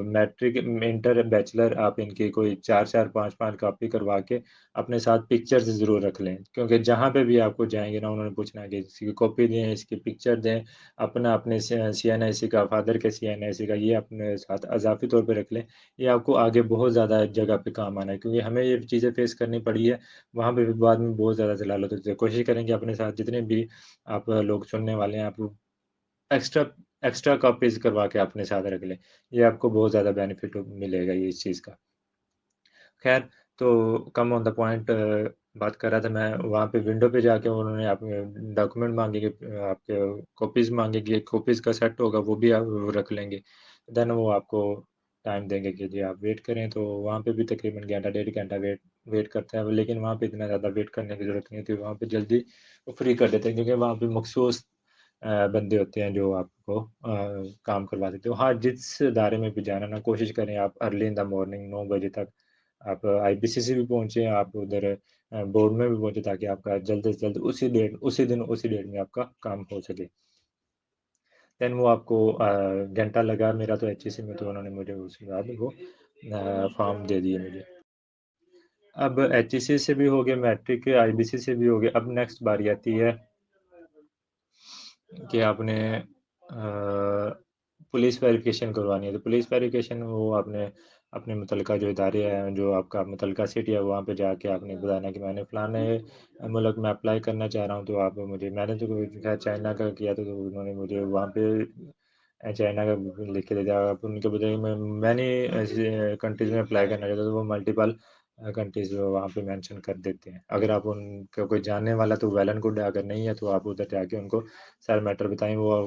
میٹرک انٹر بیچلر آپ ان کی کوئی 4-4 5-5 کاپی کروا کے اپنے ساتھ پکچرز ضرور رکھ لیں، کیونکہ جہاں پہ بھی آپ کو جائیں گے نا انہوں نے پوچھنا کہ اس کی کاپی دیں، اس کی پکچر دیں، اپنے سی این آئی سی کا، فادر کے سی این آئی سی کا، یہ اپنے ساتھ اضافی طور پہ رکھ لیں، یہ آپ کو آگے بہت زیادہ جگہ پہ کام آنا ہے، کیونکہ ہمیں یہ چیزیں فیس کرنی پڑی ہے، وہاں پہ بھی بعد میں بہت زیادہ ضلالت ہوتی ہے۔ کوشش کریں کہ اپنے ساتھ جتنے بھی آپ لوگ سننے والے ہیں آپ ایکسٹرا کاپیز کروا کے اپنے ساتھ رکھ لیں، یہ آپ کو بہت زیادہ بینیفٹ ملے گا یہ اس چیز کا۔ خیر، تو کم آن دا پوائنٹ بات کر رہا تھا میں، وہاں پہ ونڈو پہ جا کے انہوں نے آپ ڈاکومنٹ مانگے گے، آپ کے کاپیز مانگے گے، کاپیز کا سیٹ ہوگا وہ بھی آپ رکھ لیں گے، دین وہ آپ کو ٹائم دیں گے کہ جی آپ ویٹ کریں، تو وہاں پہ بھی تقریباً گھنٹہ 1.5 گھنٹہ ویٹ کرتا ہے، لیکن وہاں پہ اتنا زیادہ ویٹ کرنے کی ضرورت نہیں ہوتی، وہاں پہ جلدی وہ فری کر دیتے ہیں، کیونکہ وہاں پہ مخصوص بندے ہوتے ہیں جو آپ کو کام کروا دیتے ہو۔ ہاں، جس ادارے میں بھی جانا نا، کوشش کریں آپ ارلی ان دا مارننگ 9 بجے تک آپ آئی بی سی سی بھی پہنچیں، آپ ادھر بورڈ میں بھی پہنچے، تاکہ آپ کا جلد سے جلد اسی ڈیٹ میں آپ کا کام ہو سکے۔ دین وہ آپ کو گھنٹہ لگا میرا تو ایچ ای سی میں، تو انہوں نے مجھے اس کے بعد وہ فارم دے دیے مجھے۔ اب ایچ ای سی سے بھی ہو گیا، میٹرک کے آئی بی سی سے بھی ہو گیا، اب نیکسٹ باری آتی ہے کہ آپ نے پولیس ویریفیکیشن کروانی ہے، تو پولیس ویریفیکیشن وہ آپ نے اپنے متعلقہ جو ادارے ہیں، جو آپ کا متعلقہ سٹی ہے، وہاں پہ جا کے آپ نے بتانا کہ میں نے فلانے ملک میں اپلائی کرنا چاہ رہا ہوں، تو آپ مجھے، میں نے تو خیر چائنا کا کیا تھا، تو انہوں نے مجھے وہاں پہ چائنا کا لکھ کے دے دیا، آپ ان کے بجائے میں نے ایسی کنٹریز میں اپلائی کرنا چاہتا تو وہ ملٹیپل کنٹریز وہاں پہ مینشن کر دیتے ہیں، اگر آپ ان کا کوئی جاننے والا تو ویل اینڈ گڈ ہے، اگر نہیں ہے تو آپ ادھر جا کے ان کو سارا میٹر بتائیں، وہ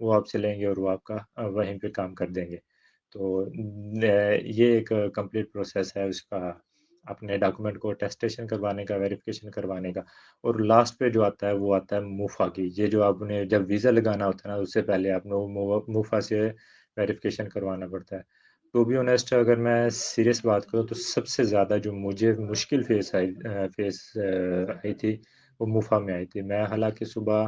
وہ آپ سے لیں گے اور وہ آپ کا وہیں پہ کام کر دیں گے، تو یہ ایک کمپلیٹ پروسیس ہے اس کا، اپنے ڈاکومنٹ کو ٹیسٹیشن کروانے کا، ویریفیکیشن کروانے کا، اور لاسٹ پہ جو آتا ہے وہ آتا ہے موفا کی، یہ جو آپ نے جب ویزا لگانا ہوتا ہے نا، اس سے پہلے آپ نے موفا سے ویریفیکیشن کروانا پڑتا ہے۔ ٹو بی آنیسٹ اگر میں سیریس بات کروں تو سب سے زیادہ جو مجھے مشکل فیس آئی تھی وہ موفا میں آئی تھی، میں حالانکہ صبح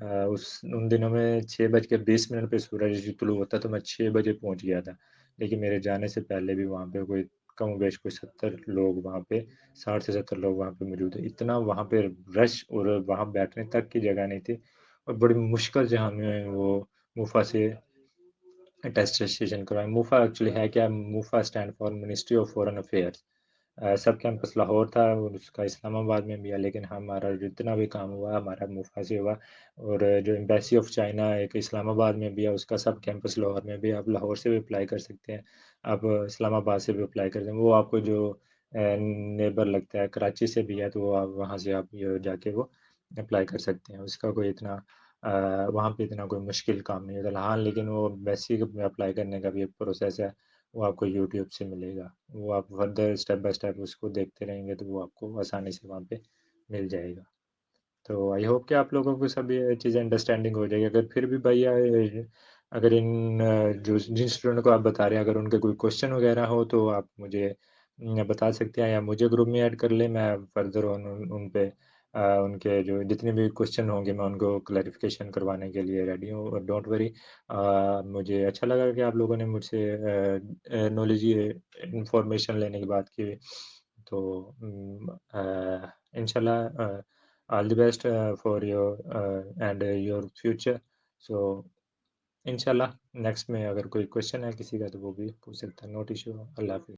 ان دنوں میں 6:20 پہ سورج طلوع ہوتا تو میں 6 بجے پہنچ گیا تھا، لیکن میرے جانے سے پہلے بھی وہاں پہ کوئی کم و بیش کوئی 70 لوگ وہاں پہ 60 سے 70 لوگ وہاں پہ موجود ہیں، اتنا وہاں پہ رش اور وہاں بیٹھنے تک کی جگہ نہیں تھی، اور بڑی مشکل سے ہمیں وہ موفا سے ٹیسٹیشن کروائیں۔ موفا ایکچولی ہے کیا؟ MOFA stand for ministry of foreign affairs, sub campus Lahore تھا اور اس کا اسلام آباد میں بھی ہے، لیکن ہمارا جتنا بھی کام ہوا ہمارا موفا سے ہوا، اور جو ایمبیسی آف چائنا ایک اسلام آباد میں بھی ہے، اس کا سب کیمپس لاہور میں بھی ہے، آپ لاہور سے بھی اپلائی کر سکتے ہیں، آپ اسلام آباد سے بھی اپلائی کر سکتے ہیں، وہ آپ کو جو نیبر لگتا ہے کراچی سے بھی ہے، تو وہ وہاں سے آپ جا کے وہ اپلائی کر سکتے ہیں، اس کا کوئی اتنا وہاں پہ اتنا کوئی مشکل کام نہیں ہوتا، ہاں لیکن وہ بیسک میں اپلائی کرنے کا بھی ایک پروسیس ہے، وہ آپ کو یوٹیوب سے ملے گا، وہ آپ فردر اسٹیپ بائی اسٹیپ اس کو دیکھتے رہیں گے تو وہ آپ کو آسانی سے وہاں پہ مل جائے گا۔ تو آئی ہوپ کہ آپ لوگوں کو سب یہ چیزیں انڈرسٹینڈنگ ہو جائے گی، اگر پھر بھی بھائی اگر جن اسٹوڈنٹ کو آپ بتا رہے ہیں اگر ان کے کوئی کوشچن وغیرہ ہو تو آپ مجھے بتا سکتے ہیں، یا مجھے گروپ میں ایڈ کر لیں، میں فردر ان پہ ان کے جو جتنے بھی کوشچن ہوں گے میں ان کو کلیریفیکیشن کروانے کے لیے ریڈی ہوں، اور ڈونٹ وری، مجھے اچھا لگا کہ آپ لوگوں نے مجھ سے نالج انفارمیشن لینے کی بات کی، تو انشاءاللہ all the best for your and your future, so انشاءاللہ نیکسٹ میں اگر کوئی کوشچن ہے کسی کا تو وہ بھی پوچھ سکتا ہے. Note issue. اللہ حافظ.